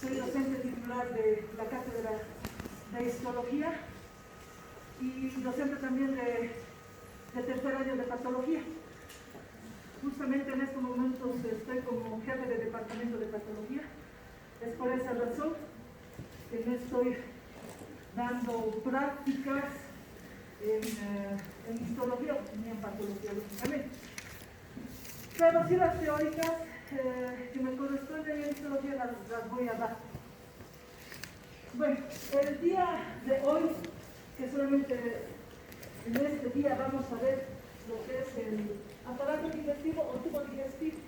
Soy docente titular de la cátedra de histología y docente también de tercer año de patología. Justamente en estos momentos estoy como jefe de departamento de patología. Es por esa razón que me estoy dando prácticas en histología y en patología, lógicamente. Pero sí las teóricas que me corresponden en histología las voy a dar. Bueno, el día de hoy, que solamente en este día vamos a ver lo que es el aparato digestivo o tubo digestivo,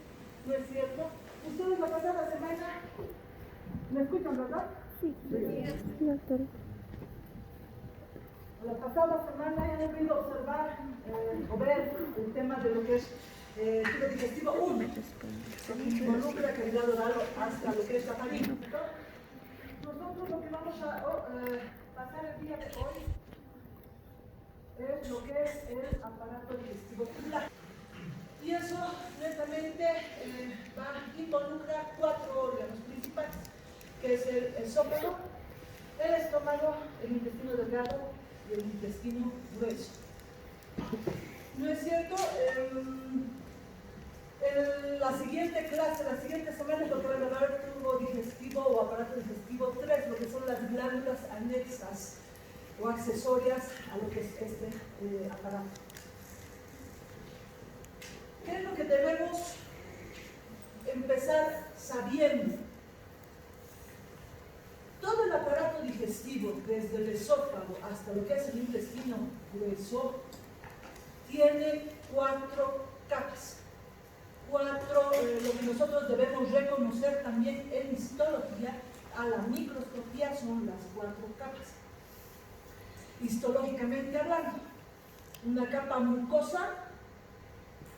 ¿no es cierto? Ustedes la pasada semana, ¿me escuchan, verdad? Sí, doctor. La pasada semana he podido observar o ver el tema de lo que es tubo digestivo 1, que involucra cavidad oral hasta lo que es la faringe. Nosotros lo que vamos a pasar el día de hoy es lo que es el aparato digestivo ocular. Y eso netamente involucra 4 órganos principales, que es el esófago, el estómago, el intestino delgado y el intestino grueso. ¿No es cierto? La siguiente clase, la siguiente semana es lo que va a llamar tubo digestivo o aparato digestivo 3, lo que son las glándulas anexas o accesorias a lo que es este aparato. ¿Qué es lo que debemos empezar sabiendo? Todo el aparato digestivo, desde el esófago hasta lo que es el intestino grueso, tiene 4 capas. Lo que nosotros debemos reconocer también en histología, a la microscopía, son las 4 capas. Histológicamente hablando, una capa mucosa,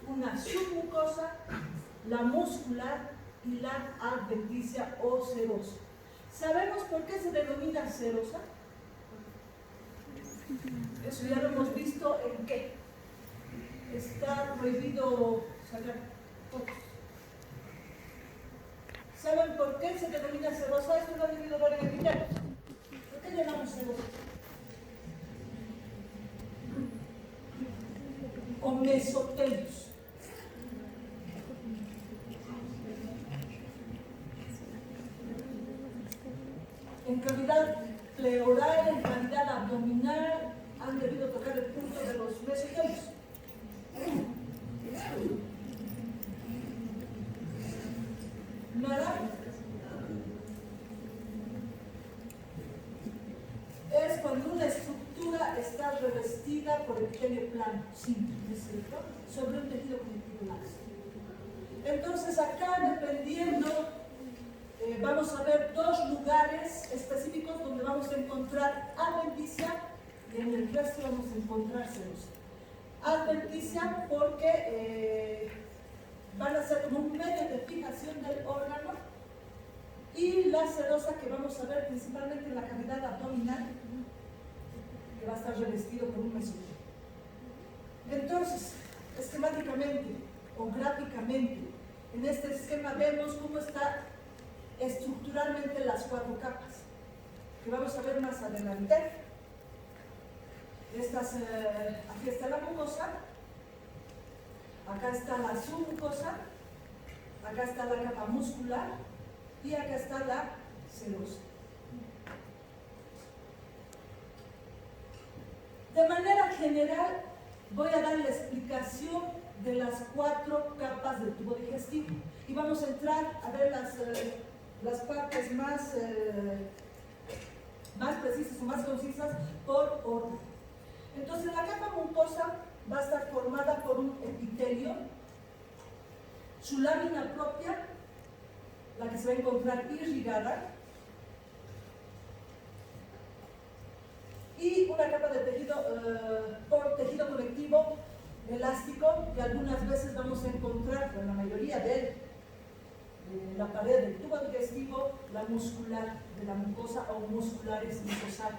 una submucosa, la muscular y la adventicia o serosa. ¿Sabemos por qué se denomina serosa? Eso ya lo hemos visto en qué. Está prohibido sacar fotos. ¿Saben por qué se denomina serosa? Esto lo han debido ver en el video. ¿Por qué llamamos serosa? O mesotelios. En cavidad pleural, en cavidad abdominal, han debido tocar el punto de los mesotelios. ¿Nada? Es cuando una estructura está revestida por epitelio plano, simple, ¿es cierto? Sobre un tejido conectivo laxo. Entonces acá, dependiendo, vamos a ver 2 lugares específicos donde vamos a encontrar adventicia y en el resto vamos a encontrar serosa. Adventicia porque van a ser como un medio de fijación del órgano, y la serosa que vamos a ver principalmente en la cavidad abdominal, que va a estar revestido por un mesotelio. Entonces, esquemáticamente o gráficamente, en este esquema vemos cómo está estructuralmente las 4 capas, que vamos a ver más adelante. Aquí está la mucosa, acá está la submucosa, acá está la capa muscular y acá está la serosa. De manera general, voy a dar la explicación de las 4 capas del tubo digestivo y vamos a entrar a ver las partes más precisas o más concisas por orden. Entonces, la capa mucosa va a estar formada por un epitelio, su lámina propia, la que se va a encontrar irrigada, y una capa de tejido, por tejido conectivo elástico, que algunas veces vamos a encontrar, en la mayoría de la pared del tubo digestivo, la muscular de la mucosa o musculares mucosal.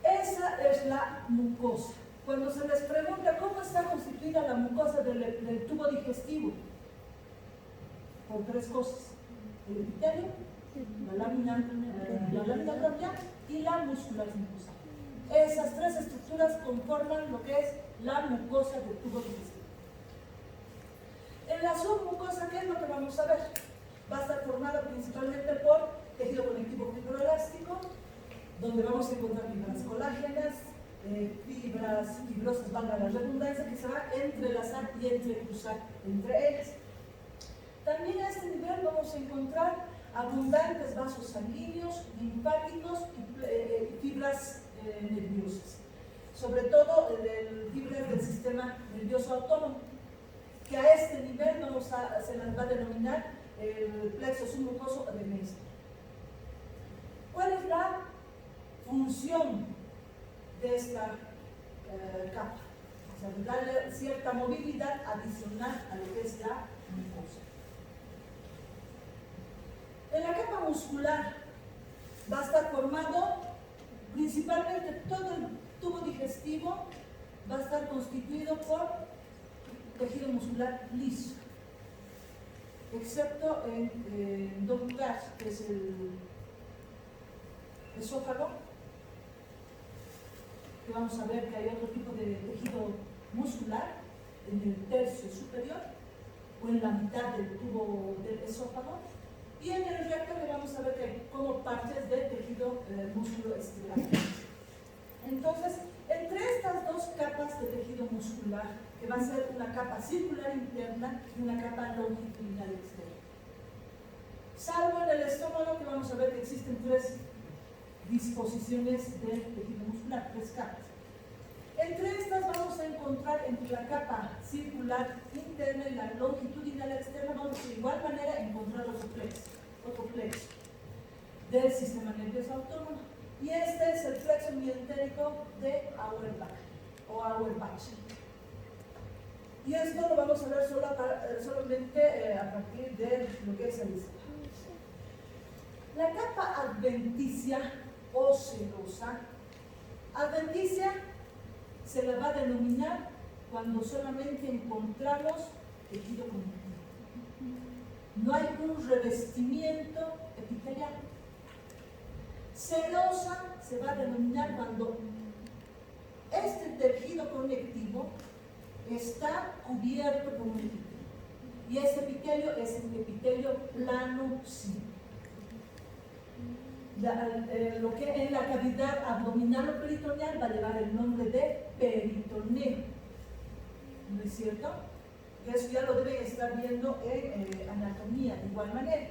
Esa es la mucosa. Cuando se les pregunta cómo está constituida la mucosa del tubo digestivo, por por tres cosas: el epitelio, la lámina propia y la muscular mucosa. Esas tres estructuras conforman lo que es la mucosa del tubo digestivo. En la submucosa, ¿qué es lo que vamos a ver? Va a estar formada principalmente por tejido conectivo fibroelástico, donde vamos a encontrar fibras colágenas, fibras fibrosas, valga la redundancia, que se va a entrelazar y entrecruzar entre ellas. También a este nivel vamos a encontrar abundantes vasos sanguíneos, linfáticos y fibras nerviosas, sobre todo fibras del sistema nervioso autónomo, que a este nivel se las va a denominar el plexo submucoso de Meissner. ¿Cuál es la función de esta capa? O sea, darle cierta movilidad adicional a lo que es la mucosa. En la capa muscular va a estar formado principalmente todo el tubo digestivo, va a estar constituido por tejido muscular liso, excepto en dos lugares, que es el esófago, que vamos a ver que hay otro tipo de tejido muscular en el tercio superior o en la mitad del tubo del esófago, y en el recto le vamos a ver que hay como partes de tejido musculoesquelético. Entonces, entre estas dos capas de tejido muscular, que va a ser una capa circular interna y una capa longitudinal externa, salvo en el estómago, que vamos a ver que existen tres disposiciones de tejido muscular, tres capas. Entre estas vamos a encontrar, entre la capa circular interna y la longitudinal externa, vamos de igual manera a encontrar otro plexo del sistema nervioso autónomo. Y este es el plexo mientérico de Auerbach o Auerbach. Y esto lo vamos a ver solamente a partir de lo que es el isquio. La capa adventicia o serosa, adventicia se la va a denominar cuando solamente encontramos tejido conectivo. No hay un revestimiento epitelial. Serosa se va a denominar cuando este tejido conectivo está cubierto por un epitelio. Y ese epitelio es el epitelio plano simple. Lo que en la cavidad abdominal o peritoneal va a llevar el nombre de peritoneo. ¿No es cierto? Eso ya lo deben estar viendo en anatomía de igual manera.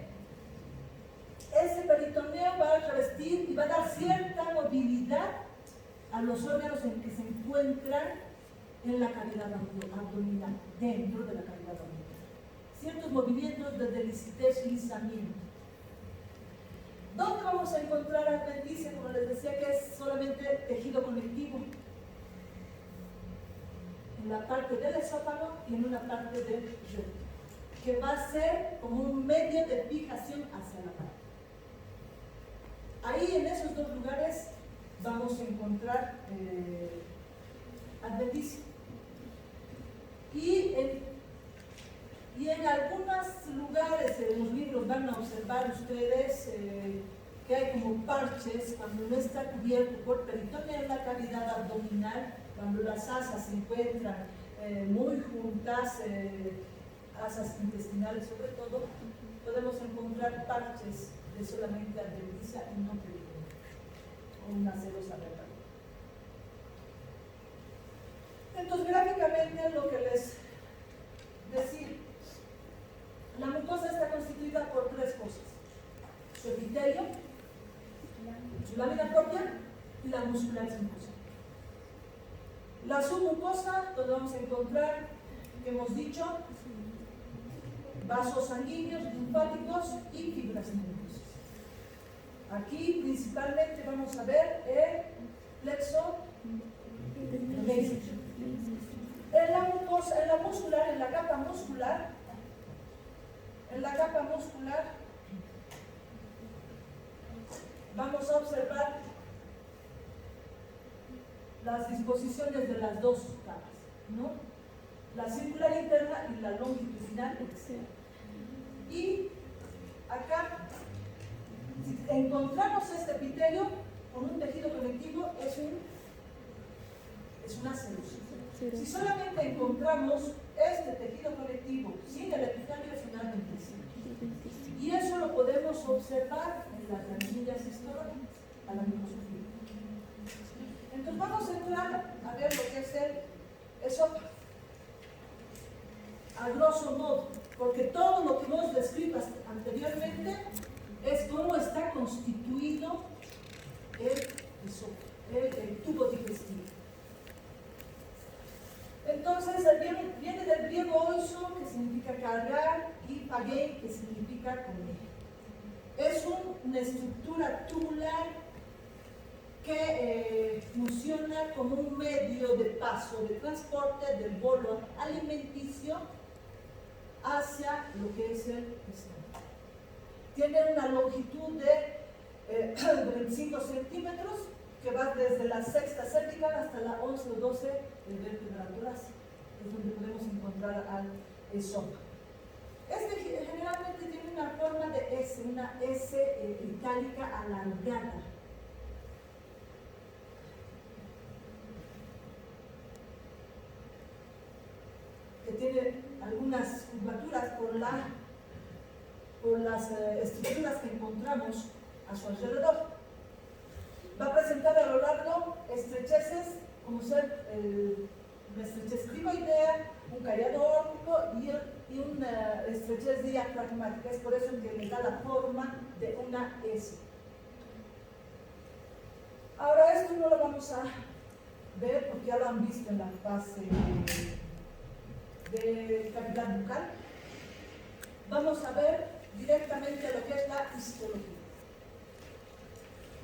Ese peritoneo va a revestir y va a dar cierta movilidad a los órganos en que se encuentran en la cavidad abdominal, dentro de la cavidad abdominal. Ciertos movimientos de deslizamiento. ¿Dónde vamos a encontrar adventicia? Como les decía, que es solamente tejido conectivo. En la parte del esófago y en una parte del recto, que va a ser como un medio de fijación hacia la parte. Ahí, en esos dos lugares, vamos a encontrar adventicia. Y en algunos lugares, en los libros van a observar ustedes que hay como parches cuando no está cubierto por peritoneo en la cavidad abdominal, cuando las asas se encuentran muy juntas, asas intestinales sobre todo, podemos encontrar parches de solamente adventicia y no peritoneo, o una serosa retal. Entonces, gráficamente, lo que les decía, la mucosa está constituida por tres cosas: su epitelio, su lámina propia y la muscular mucosa. La submucosa, donde vamos a encontrar, que hemos dicho, vasos sanguíneos, linfáticos y fibras nerviosas. Aquí principalmente vamos a ver el plexo de Meissner. En la mucosa, en la muscular, en la capa muscular, vamos a observar las disposiciones de las dos capas, ¿no? La circular interna y la longitudinal externa. Y acá, si encontramos este epitelio con un tejido conectivo, es una celulosa. Si solamente encontramos este tejido conectivo sin el epitelio, finalmente sí. Y eso lo podemos observar en las ramillas histológicas, a la microscopía. Entonces vamos a entrar a ver lo que es el esófago. A grosso modo, porque todo lo que hemos descrito anteriormente es cómo está constituido el esófago, el tubo digestivo. Entonces, viene del griego oiso, que significa cargar, y pagé, que significa comer. Es una estructura tubular que funciona como un medio de paso, de transporte del bolo alimenticio hacia lo que es el estómago. Tiene una longitud de 25 centímetros, que va desde la sexta cervical hasta la 11 o 12 vértebra torácica, es donde podemos encontrar al esófago. Este generalmente tiene una forma de S, una S itálica alargada. Que tiene algunas curvaturas por las estructuras que encontramos a su alrededor. Va a presentar a lo largo estrecheces, como ser una estrechez criboidea, un cariado órbico y una estrechez diafragmática. Es por eso que le da la forma de una S. Ahora esto no lo vamos a ver porque ya lo han visto en la fase de cavidad bucal. Vamos a ver directamente lo que es la histología.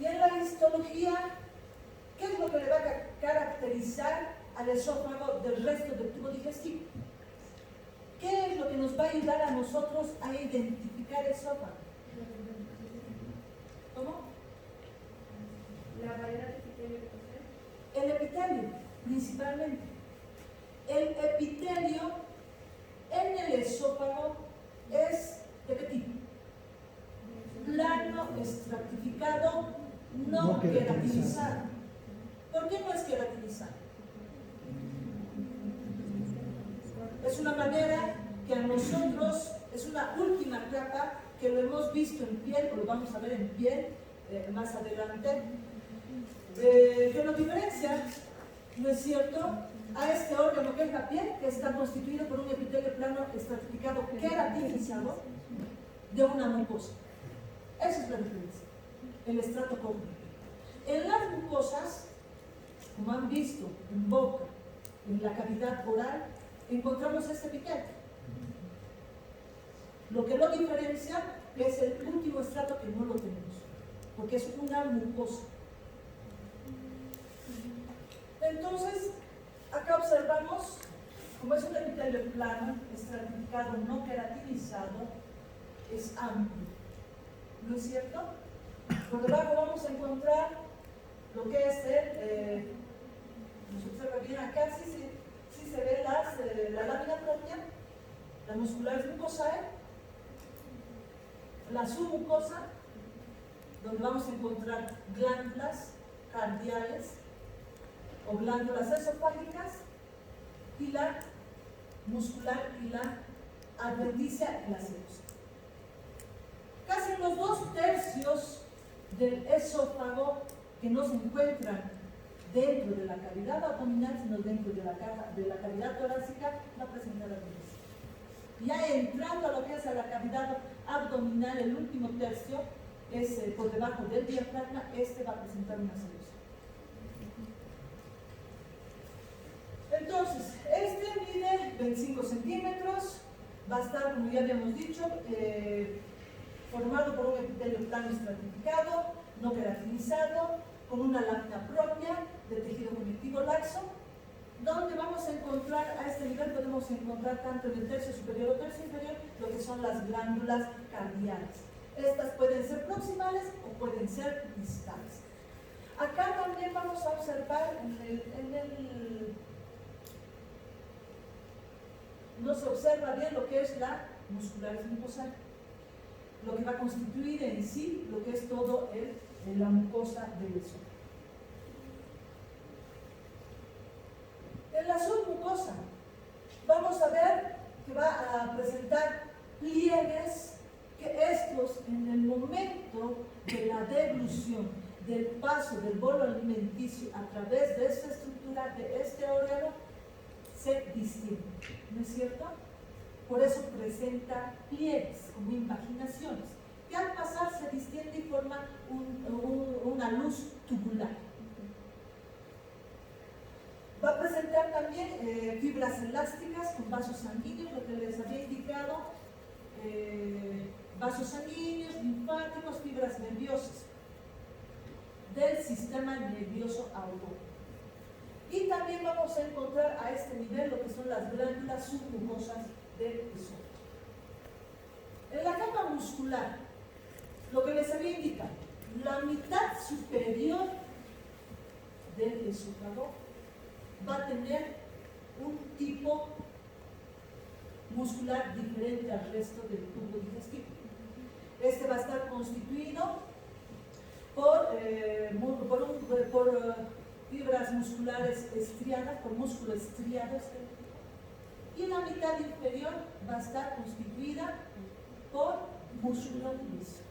Y en la histología, ¿qué es lo que le va a caracterizar al esófago del resto del tubo digestivo? ¿Qué es lo que nos va a ayudar a nosotros a identificar esófago? ¿Cómo? La variedad de epitelio que posee. El epitelio, principalmente. El epitelio en el esófago es de qué tipo? Plano, estratificado, no queratinizado. ¿Por qué no es queratinizado? Es una manera que a nosotros, es una última capa que lo hemos visto en piel, o lo vamos a ver en piel más adelante, que nos diferencia, ¿no es cierto?, a este órgano que es la piel, que está constituido por un epitelio plano estratificado queratinizado de una mucosa. Esa es la diferencia, el estrato córneo. En las mucosas, como han visto, en boca, en la cavidad oral, encontramos este epitelio. Lo que lo diferencia es el último estrato que no lo tenemos, porque es una mucosa. Entonces, acá observamos, como es un epitelio plano, estratificado, no queratinizado, es amplio. ¿No es cierto? Por debajo vamos a encontrar lo que es nos observa bien acá, sí se ve la lámina propia, la muscular mucosae, la submucosa, donde vamos a encontrar glándulas cardiales o glándulas esofágicas, y la muscular y la adventicia y la serosa. Casi en los 2/3 del esófago que no se encuentran dentro de la cavidad abdominal, sino dentro de la cavidad torácica, va a presentar adventicia. Ya entrando a lo que es a la cavidad abdominal, el último tercio es por debajo del diafragma, va a presentar una serosa. Entonces, mide 25 centímetros, va a estar, como ya habíamos dicho, formado por un epitelio plano estratificado, no queratinizado, con una lámina propia de tejido conectivo laxo, donde vamos a encontrar, a este nivel podemos encontrar tanto en el tercio superior o tercio inferior, lo que son las glándulas cardiales. Estas pueden ser proximales o pueden ser distales. Acá también vamos a observar no se observa bien lo que es la muscularis mucosae. lo que va a constituir en sí lo que es todo la mucosa del esófago. En la submucosa vamos a ver que va a presentar pliegues que estos en el momento de la deglución del paso del bolo alimenticio a través de esta estructura de este órgano se distinguen, ¿no es cierto? Por eso presenta pliegues como invaginaciones que al pasar se distiende y forma una luz tubular. Va a presentar también fibras elásticas con vasos sanguíneos, lo que les había indicado, vasos sanguíneos, linfáticos, fibras nerviosas del sistema nervioso autónomo. Y también vamos a encontrar a este nivel lo que son las glándulas submucosas del esófago. En la capa muscular, lo que les había indicado, la mitad superior del esófago va a tener un tipo muscular diferente al resto del tubo digestivo. Este va a estar constituido por fibras musculares estriadas, por músculo estriado, y la mitad inferior va a estar constituida por músculo liso.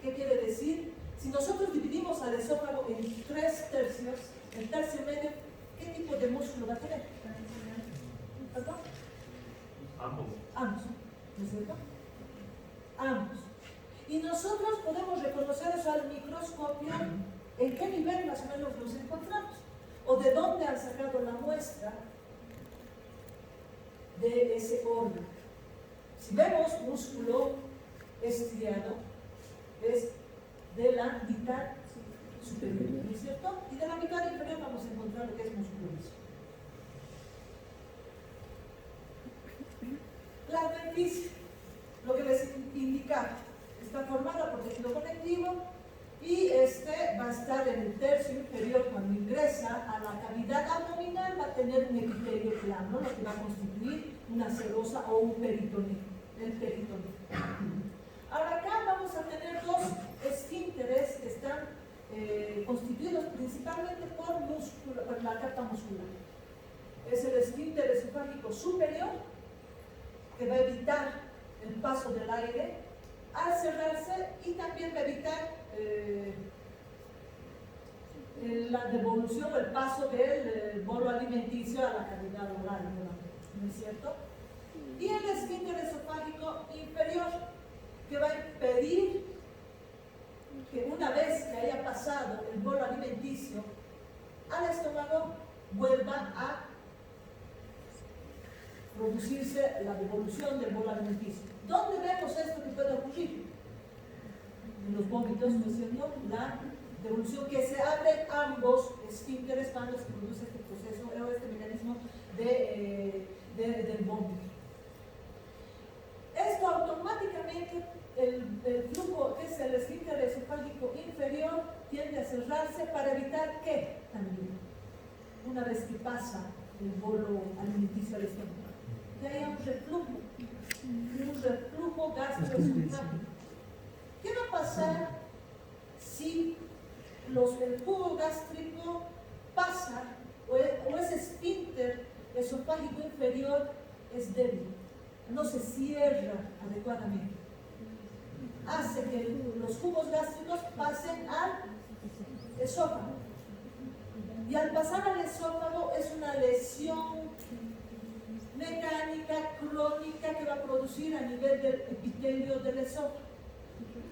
¿Qué quiere decir? Si nosotros dividimos al esófago en 3 tercios, el tercio medio, ¿qué tipo de músculo va a tener? ¿Perdón? Ambos, ¿no es cierto? Ambos. Y nosotros podemos reconocer eso al microscopio, en qué nivel más o menos los encontramos, o de dónde han sacado la muestra de ese órgano. Si vemos músculo estriado, es de la mitad superior, ¿no es cierto? Y de la mitad inferior vamos a encontrar lo que es músculo liso. La adventicia, lo que les indicaba, está formada por tejido conectivo y este va a estar en el tercio inferior. Cuando ingresa a la cavidad abdominal va a tener un epitelio plano, lo que va a constituir una serosa o un peritoneo, el peritoneo. Ahora acá vamos a tener dos esfínteres que están constituidos principalmente por la capa muscular. Es el esfínter esofágico superior, que va a evitar el paso del aire al cerrarse, y también va a evitar la devolución o el paso del bolo alimenticio a la cavidad oral, ¿no es cierto? Y el esfínter esofágico inferior, que va a impedir que una vez que haya pasado el bolo alimenticio al estómago vuelva a producirse la devolución del bolo alimenticio. ¿Dónde vemos esto que puede ocurrir? En los vómitos, ¿no es cierto? La devolución, que se abren ambos esfínteres cuando se produce este proceso o este mecanismo del vómito. Esto automáticamente, el flujo, que es el esfínter esofágico inferior, tiende a cerrarse para evitar que también, una vez que pasa el bolo alimenticio al estómago, que haya un reflujo gastroesofágico. ¿Qué va a pasar si el jugo gástrico pasa o ese esfínter esofágico inferior es débil, no se cierra adecuadamente? Hace que los jugos gástricos pasen al esófago, y al pasar al esófago es una lesión mecánica crónica que va a producir a nivel del epitelio del esófago.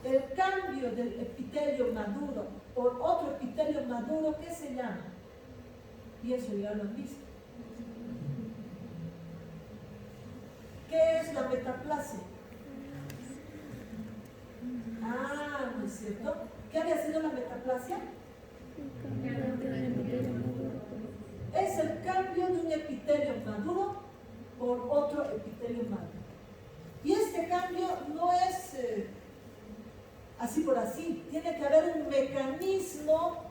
El cambio del epitelio maduro por otro epitelio maduro, ¿qué se llama? Y eso ya lo han visto. ¿Qué es la metaplasia? ¿No es cierto? ¿Qué había sido la metaplasia? Es el cambio de un epitelio maduro por otro epitelio maduro. Y este cambio no es así por así. Tiene que haber un mecanismo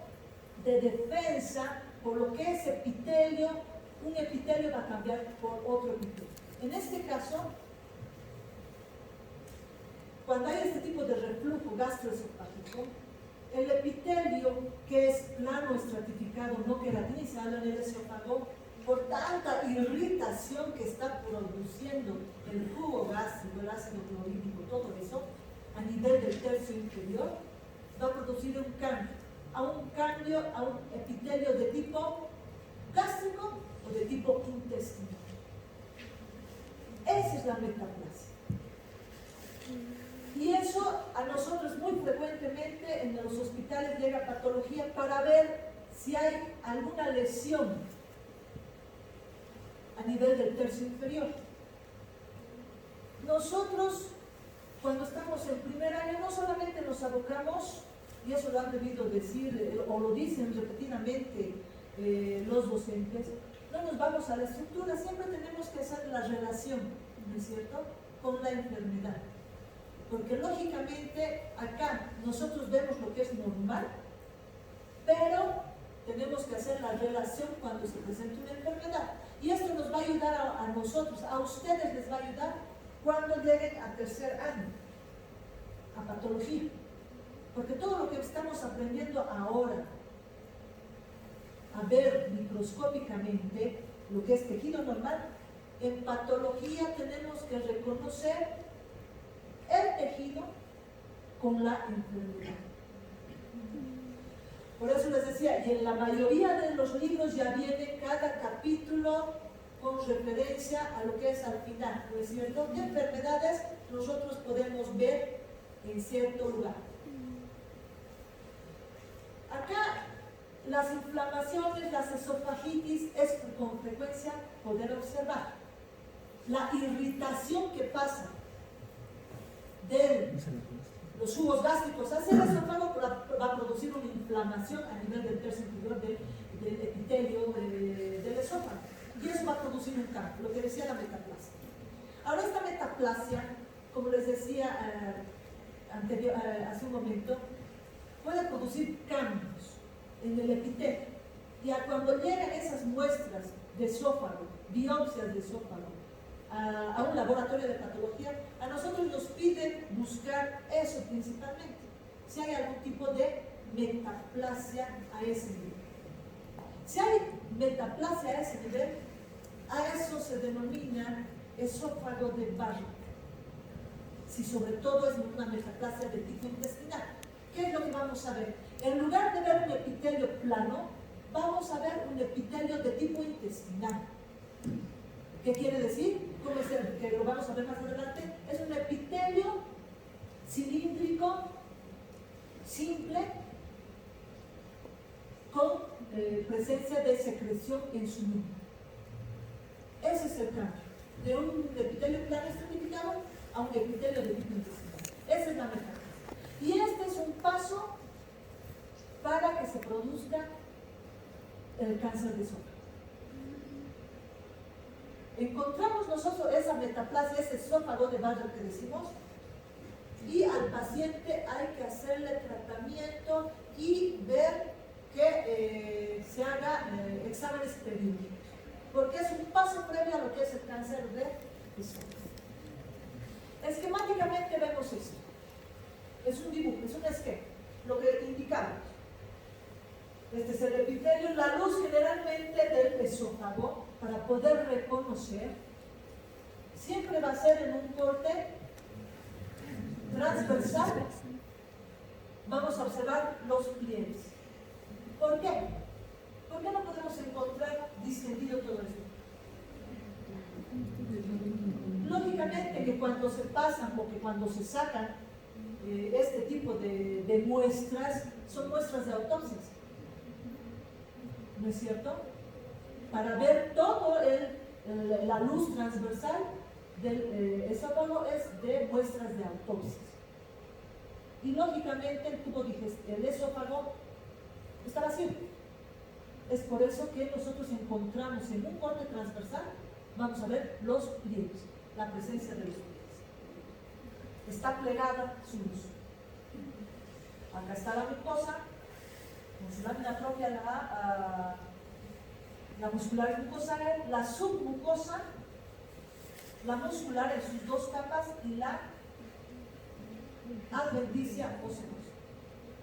de defensa, por lo que ese epitelio, un epitelio va a cambiar por otro epitelio. En este caso, cuando hay este tipo de reflujo gastroesofágico, el epitelio, que es plano estratificado, no queratinizado en el esófago, por tanta irritación que está produciendo el jugo gástrico, el ácido clorhídrico, todo eso, a nivel del tercio inferior, va a producir un cambio a un epitelio de tipo gástrico o de tipo intestinal. Esa es la metaplasia. Y eso a nosotros muy frecuentemente en los hospitales llega patología para ver si hay alguna lesión a nivel del tercio inferior. Nosotros, cuando estamos en primer año, no solamente nos abocamos, y eso lo han debido decir o lo dicen repetidamente los docentes, no nos vamos a la estructura, siempre tenemos que hacer la relación, ¿no es cierto?, con la enfermedad. Porque lógicamente acá nosotros vemos lo que es normal, pero tenemos que hacer la relación cuando se presenta una enfermedad. Y esto nos va a ayudar a nosotros, a ustedes les va a ayudar cuando lleguen a tercer año, a patología. Porque todo lo que estamos aprendiendo ahora, a ver microscópicamente lo que es tejido normal, en patología tenemos que reconocer el tejido con la enfermedad. Por eso les decía, y en la mayoría de los libros ya viene cada capítulo con referencia a lo que es al final, ¿no es cierto? ¿Qué enfermedades nosotros podemos ver en cierto lugar? Acá las inflamaciones, las esofagitis es con frecuencia poder observar. La irritación que pasa de los jugos gástricos hacia el esófago va a producir una inflamación a nivel del tercio inferior del epitelio del esófago. Y eso va a producir un cambio, lo que decía la metaplasia. Ahora esta metaplasia, como les decía hace un momento, puede producir cambios en el epitelio. Y cuando llegan esas muestras de esófago, biopsias de esófago, a un laboratorio de patología, a nosotros nos piden buscar eso principalmente, si hay algún tipo de metaplasia a ese nivel. Si hay metaplasia a ese nivel, a eso se denomina esófago de Barrett. Si sobre todo es una metaplasia de tipo intestinal, ¿qué es lo que vamos a ver? En lugar de ver un epitelio plano, vamos a ver un epitelio de tipo intestinal. ¿Qué quiere decir? Como es el que lo vamos a ver más adelante, es un epitelio cilíndrico, simple, con presencia de secreción en su núcleo. Ese es el cambio, de un epitelio plano estratificado a un epitelio de tipo intestinal. Esa es la metaplasia. Y este es un paso para que se produzca el cáncer de esófago. Encontramos nosotros esa metaplasia, ese esófago de Barrett que decimos, y al paciente hay que hacerle tratamiento y ver que se haga exámenes periódicos, porque es un paso previo a lo que es el cáncer de esófago. Esquemáticamente vemos esto. Es un dibujo, es un esquema, lo que indicamos. Este es el epitelio, la luz generalmente del esófago, para poder reconocer, siempre va a ser en un corte transversal. Vamos a observar los pliegues. ¿Por qué? ¿Por qué no podemos encontrar distendido todo esto? Lógicamente que cuando se pasan o que cuando se sacan este tipo de muestras, son muestras de autopsias. ¿No es cierto? Para ver todo la luz transversal del esófago es de muestras de autopsias. Y lógicamente el tubo digestivo, el esófago, está vacío. Es por eso que nosotros encontramos en un corte transversal, vamos a ver los pliegues, la presencia de los pliegues. Está plegada su luz. Acá está la mucosa, con su lámina propia la muscular y mucosal, la submucosa, la muscular en sus dos capas y la adventicia o celosa.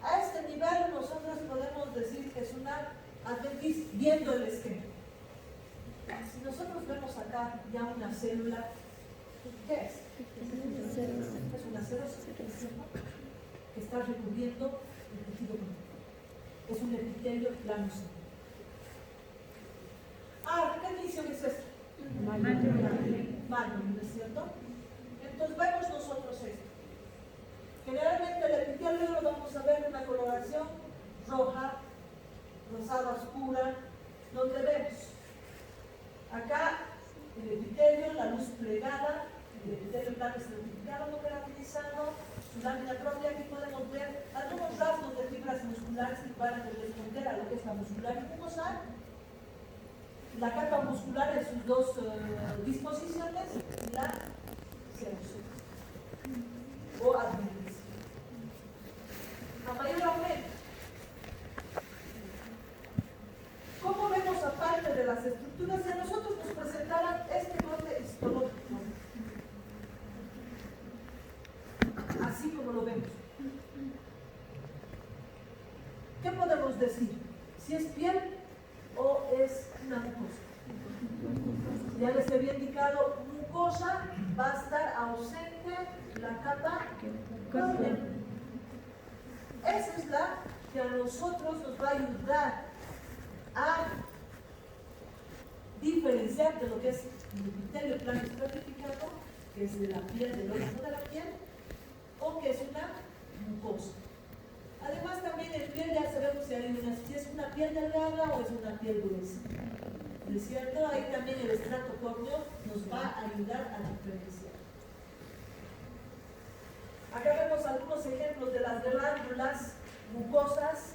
A este nivel nosotros podemos decir que es una adventicia viendo el esquema. Si nosotros vemos acá ya una célula, ¿qué es? Es una célula que está recubriendo el tejido conectivo. Es un epitelio plano celular. ¿Qué división es esta? Magnum, ¿no es cierto? Entonces vemos nosotros esto. Generalmente el epitelio lo vamos a ver en una coloración roja, rosada oscura, donde vemos acá el epitelio, la luz plegada, el epitelio plano estratificado, no caracterizado, su lámina propia. Aquí podemos ver algunos rasgos de fibras musculares que van a corresponder a lo que es la muscular y mucosa, la capa muscular en sus dos disposiciones y la serosa o adventicia. A mayor aumento. ¿Cómo vemos aparte de las estructuras? Si a nosotros nos presentaran este corte histológico, así como lo vemos, ¿qué podemos decir? Si es piel o es una mucosa. Ya les había indicado, mucosa va a estar ausente la capa córnea. Esa es la que a nosotros nos va a ayudar a diferenciar de lo que es el epitelio plano estratificado, que es de la piel, del órgano de la piel, o que es una mucosa. Además, también en piel ya sabemos si es una piel delgada o es una piel gruesa. ¿No es cierto? Ahí también el estrato córneo nos va a ayudar a diferenciar. Acá vemos algunos ejemplos de las glándulas mucosas,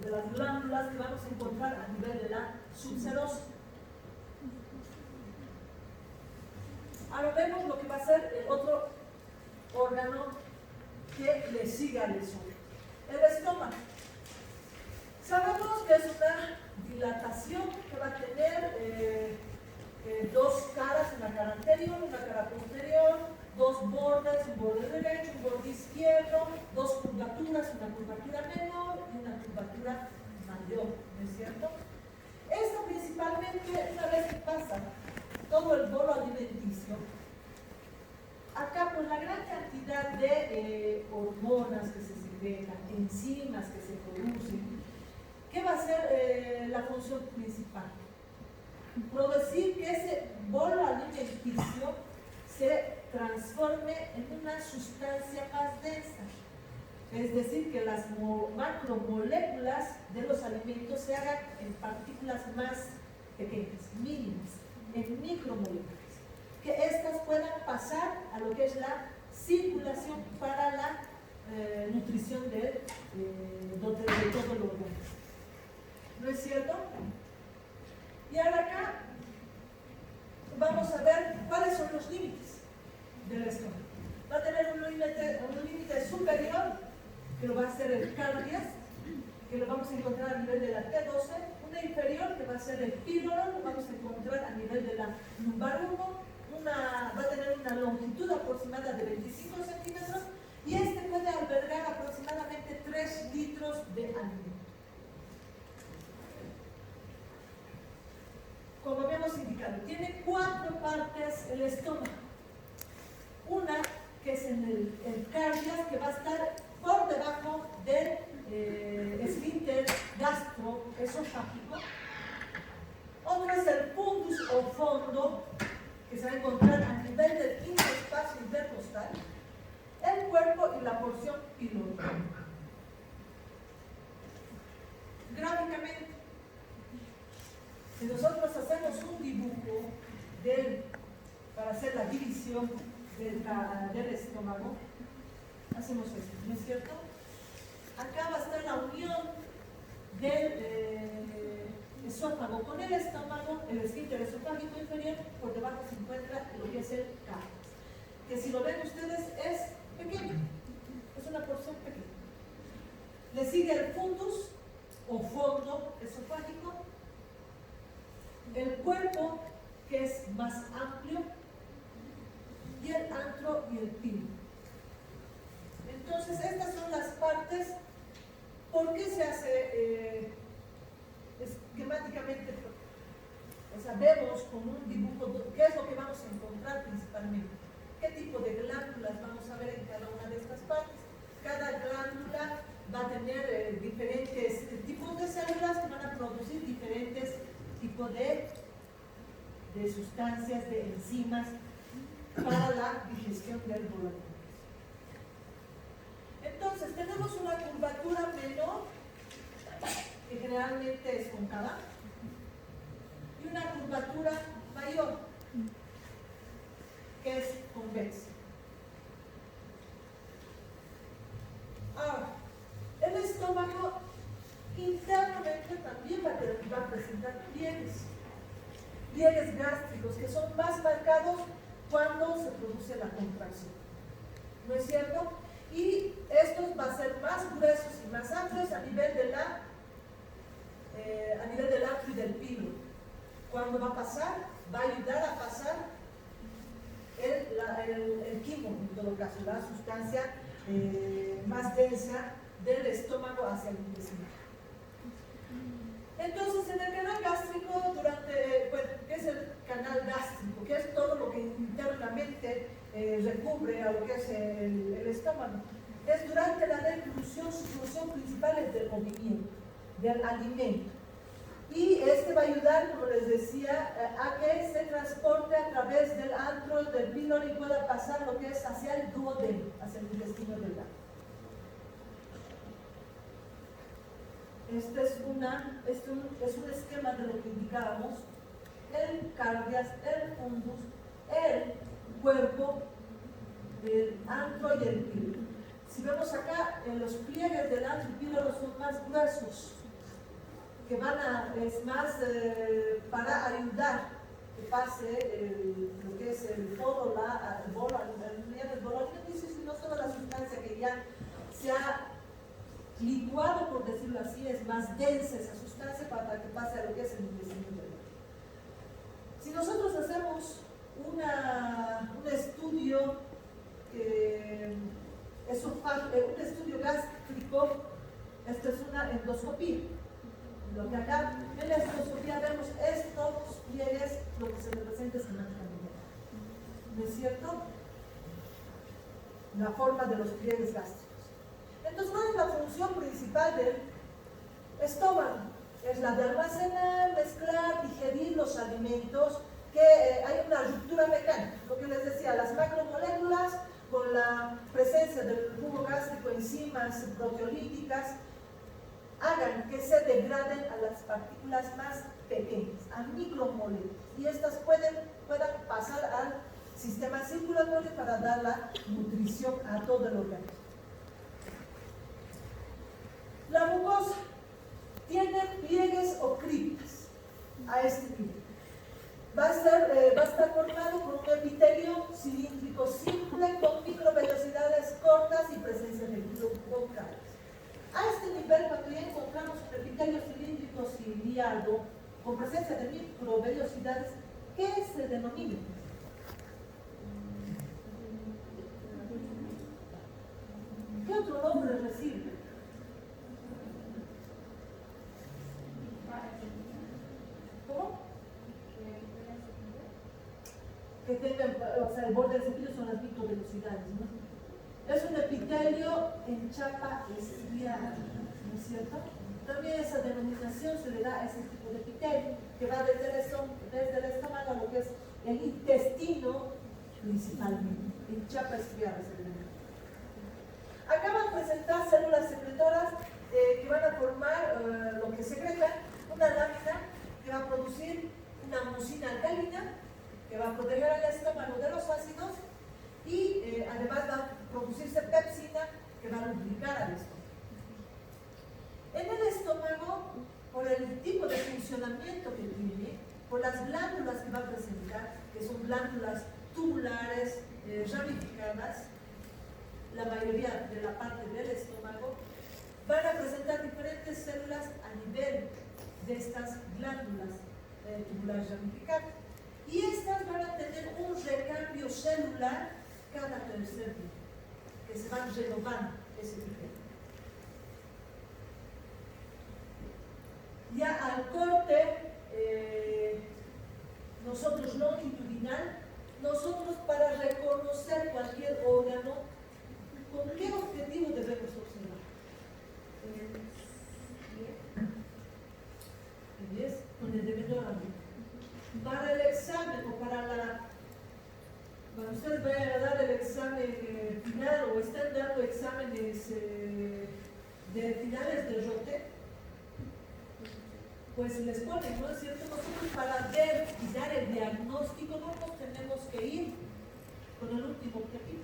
de las glándulas que vamos a encontrar a nivel de la subserosa. Ahora vemos lo que va a ser el otro órgano que le sigue al esófago, el estómago. Sabemos que es una dilatación que va a tener dos caras, una cara anterior, una cara posterior, dos bordes, un borde derecho, un borde izquierdo, dos curvaturas, una curvatura menor y una curvatura mayor, ¿no es cierto? Esto principalmente, una vez que pasa todo el bolo alimenticio, acá por la gran cantidad de hormonas que se secretan, enzimas que se producen, ¿qué va a ser la función principal? Producir que ese bolo alimenticio se transforme en una sustancia más densa. Es decir, que las macromoléculas de los alimentos se hagan en partículas más pequeñas, mínimas, en micromoléculas. Que éstas puedan pasar a lo que es la circulación para la nutrición de todo el organismo. ¿No es cierto? Y ahora acá vamos a ver cuáles son los límites del estómago. Va a tener un límite superior, que lo va a ser el cardias, que lo vamos a encontrar a nivel de la T12, una inferior, que va a ser el píloro, lo vamos a encontrar a nivel de la lumbar 1, va a tener una longitud aproximada de 25 centímetros, y este puede albergar aproximadamente 3 litros de alimento. Como habíamos indicado, tiene 4 partes el estómago. Una que es en el cardias, que va a estar por debajo del esfínter gastroesofágico. Otro es el fundus o fondo, que se va a encontrar a nivel del quinto espacio intercostal, el cuerpo y la porción pilórica. Gráficamente, si nosotros hacemos un dibujo para hacer la división del estómago, hacemos esto, ¿no es cierto? Acá va a estar la unión del esófago con el estómago, el esfínter esofágico inferior, por debajo se encuentra lo que es el cardias, que si lo ven ustedes es pequeño, es una porción pequeña. Le sigue el fundus o fondo esofágico, el cuerpo, que es más amplio, y el antro y el pilo. Entonces, estas son las partes. ¿Por qué se hace esquemáticamente? O sea, vemos con un dibujo qué es lo que vamos a encontrar principalmente. ¿Qué tipo de glándulas vamos a ver en cada una de estas partes? Cada glándula va a tener diferentes tipos de células que van a producir diferentes tipos de sustancias, de enzimas para la digestión del bolo. Entonces, tenemos una curvatura menor, que generalmente es cóncava, y una curvatura mayor, que es convexa. Ahora, el estómago internamente también va a presentar pliegues gástricos, que son más marcados cuando se produce la contracción. ¿No es cierto? Y estos van a ser más gruesos y más amplios a nivel del atrio y del pilo. Cuando va a pasar, va a ayudar a pasar el quimo, en todo caso, la sustancia más densa del estómago hacia el intestino. Entonces, en el canal gástrico, ¿qué es el canal gástrico? ¿Qué es todo lo que internamente recubre a lo que es el estómago? Es durante la deglución, su función principal es del movimiento, del alimento. Y este va a ayudar, como les decía, a que se transporte a través del antro, del píloro y pueda pasar lo que es hacia el duodeno, hacia el intestino delgado. Este es un esquema de lo que indicábamos: el cardias, el fundus, el cuerpo, el antro y el píloro. Si vemos acá, los pliegues del antro y píloro son más gruesos, que es más para ayudar que pase lo que es el bolo alimenticio, sino toda la sustancia que ya se ha licuado, por decirlo así, es más densa esa sustancia para que pase a lo que es el intestino delgado. Si nosotros hacemos un estudio un estudio gástrico, esto es una endoscopía. Lo que acá en la endoscopía vemos estos pliegues, lo que se representa esquemáticamente. ¿No es cierto? La forma de los pliegues gástricos. Entonces, ¿cuál es la función principal del estómago? Es la de almacenar, mezclar, digerir los alimentos, que hay una ruptura mecánica. Lo que les decía, las macromoléculas, con la presencia del jugo gástrico, enzimas proteolíticas, hagan que se degraden a las partículas más pequeñas, a micromoléculas, y estas puedan pasar al sistema circulatorio para dar la nutrición a todo el organismo. La mucosa tiene pliegues o criptas a este nivel. Va a estar formado por un epitelio cilíndrico simple con microvellosidades cortas y presencia de vocales. A este nivel, cuando ya encontramos un epitelio cilíndrico ciliado con presencia de microvellosidades, ¿qué se denomina? ¿Qué otro nombre recibe? ¿Cómo? Que tengan, o sea, el borde del cepillo son las microvelocidades, ¿no? Es un epitelio en chapa estriada, ¿no es cierto? También esa denominación se le da a ese tipo de epitelio, que va desde el estómago a lo que es el intestino principalmente, en chapa estriada se le denomina. Acá van a presentar células secretoras que van a formar lo que secretan, una lámina que va a producir una mucina alcalina, que va a proteger al estómago de los ácidos, y además va a producirse pepsina, que va a lubricar al estómago. En el estómago, por el tipo de funcionamiento que tiene, por las glándulas que va a presentar, que son glándulas tubulares, ramificadas, la mayoría de la parte del estómago, van a presentar diferentes células a nivel de estas glándulas tubulares ramificadas. Y estas van a tener un recambio celular cada tercer día, que que se van renovando ese epitelio. Ya al corte, nosotros longitudinal, nosotros para reconocer cualquier órgano, ¿con qué objetivo debemos observar? Con el de menor aumento. Para el examen o cuando ustedes vayan a dar el examen final o están dando exámenes de finales de ROTE, pues les ponen, ¿no es cierto? Nosotros para ver y dar el diagnóstico no nos tenemos que ir con el último objetivo.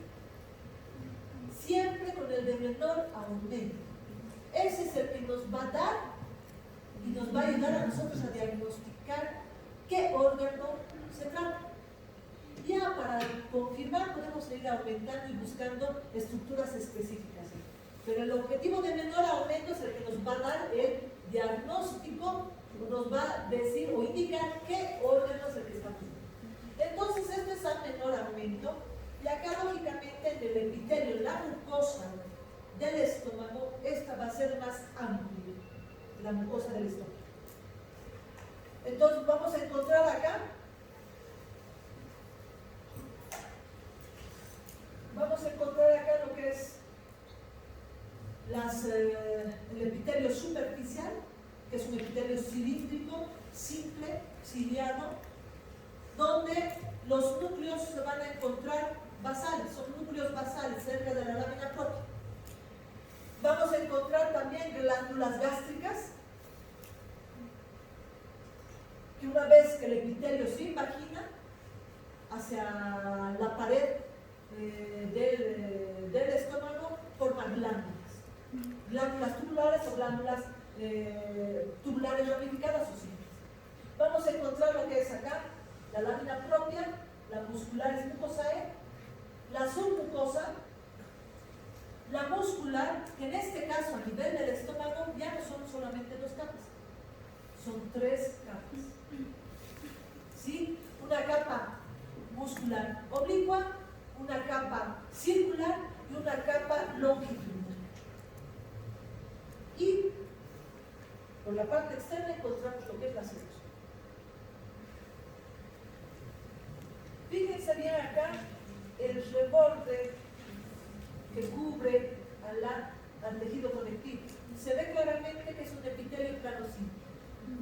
Siempre con el de menor aumento. Ese es el que nos va a dar y nos va a ayudar a nosotros a diagnosticar qué órgano se trata. Ya para confirmar podemos seguir aumentando y buscando estructuras específicas. Pero el objetivo de menor aumento es el que nos va a dar el diagnóstico, nos va a decir o indicar qué órgano es el que estamos viendo. Entonces esto es a menor aumento y acá lógicamente en el epitelio, en la mucosa del estómago, esta va a ser más amplia, la mucosa del estómago. Entonces vamos a encontrar acá, lo que es el epitelio superficial, que es un epitelio cilíndrico, simple, ciliado, donde los núcleos se van a encontrar basales, son núcleos basales cerca de la lámina propia. Vamos a encontrar también glándulas gástricas, que una vez que el epitelio se invagina hacia la pared del estómago, forman glándulas tubulares o glándulas tubulares ramificadas o simples. Vamos a encontrar lo que es acá, la lámina propia, la muscularis mucosae, la submucosa, la muscular, que en este caso a nivel del estómago ya no son solamente 2 capas, son 3 capas. ¿Sí? Una capa muscular oblicua, una capa circular y una capa longitudinal. Y por la parte externa encontramos lo que es la celulosa. Fíjense bien acá el reborde que cubre al tejido conectivo. Se ve claramente que es un epitelio plano simple,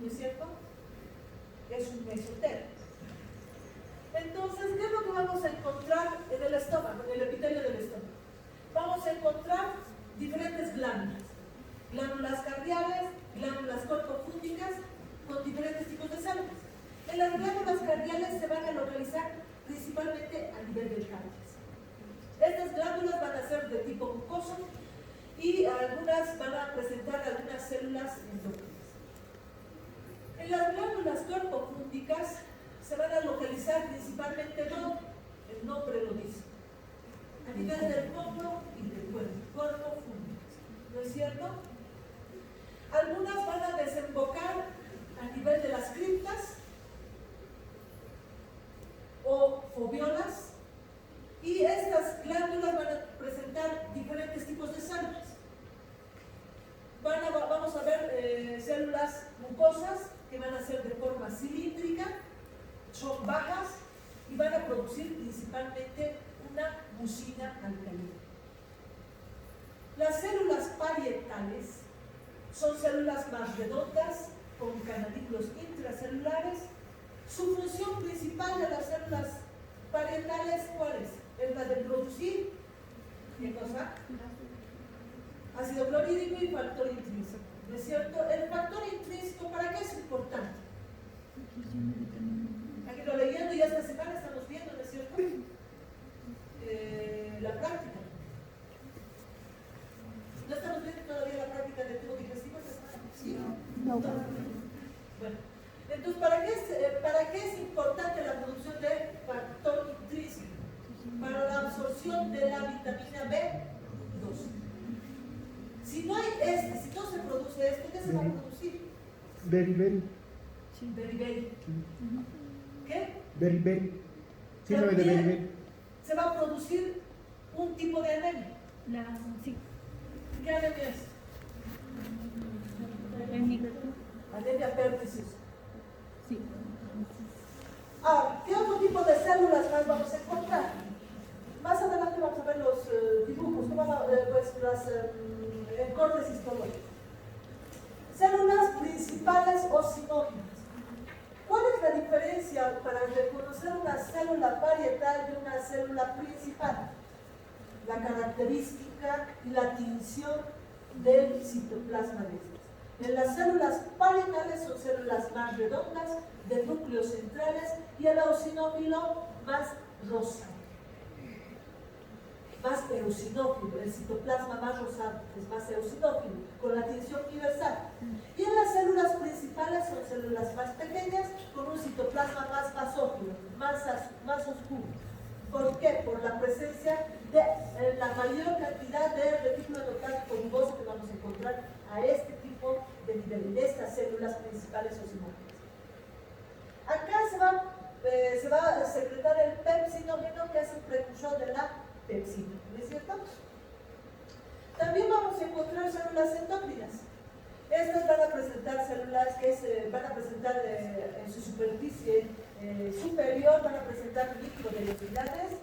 ¿no es cierto? Es un mesotelo. Entonces, ¿qué es lo que vamos a encontrar en el estómago, en el epitelio del estómago? Vamos a encontrar diferentes glándulas. Glándulas cardiales, glándulas corpofúngicas, con diferentes tipos de células. En las glándulas cardiales se van a localizar principalmente a nivel del cárdiax. Estas glándulas van a ser de tipo mucoso y algunas van a presentar algunas células endócrinas. En las glándulas corpofúngicas se van a localizar principalmente el nombre lo dice, a nivel del hombro y del cuerpo, corpofúngicas, ¿no es cierto? Algunas van a desembocar a nivel de las criptas o foviolas, y estas glándulas van a presentar diferentes tipos de células. Vamos a ver células mucosas que van a ser de forma cilíndrica, son bajas y van a producir principalmente una mucina alcalina. Las células parietales son células más redondas, con canalículos intracelulares. Su función principal de las células parietales, ¿cuál es? Es la de producir, ¿qué cosa? Ácido clorhídrico y factor intrínseco, ¿no es cierto? El factor intrínseco, ¿para qué es importante? Aquí lo leyendo y esta semana estamos viendo, ¿no es cierto? La práctica. ¿No estamos viendo todavía la práctica de tubo digestivo esta semana? ¿Sí? No. Bueno, entonces, ¿para qué es importante la producción de factor intrínseco? Para la absorción de la vitamina B2. Si no se produce esto, ¿qué se va a producir? Beriberi. Beriberi. ¿Qué? Beriberi. Síndrome de También Beriberi. se va a producir un tipo de anemia. Sí, ¿Qué anemia es? Anemia pérticis. sí. ¿Qué otro tipo de células más vamos a encontrar? Más adelante vamos a ver los dibujos, pues los cortes histológicos. Células principales o sinógenas. ¿Cuál es la diferencia para reconocer una célula parietal de una célula principal? La característica y la tinción del citoplasma de estas. En las células parietales son células más redondas, de núcleos centrales, y el eosinófilo más rosa, más eosinófilo, el citoplasma más rosado, es más eosinófilo, con la tinción universal. Y en las células principales son células más pequeñas, con un citoplasma más basófilo, más oscuro. ¿Por qué? Por la presencia de la mayor cantidad de retículo endoplasmático rugoso que vamos a encontrar a este tipo de nivel, de estas células principales o sinógenas. Acá se va a secretar el pepsinógeno, que es el precursor de la pepsina, ¿no es cierto? También vamos a encontrar células endócrinas. Estas van a presentar células que van a presentar en su superficie superior, van a presentar microvellosidades,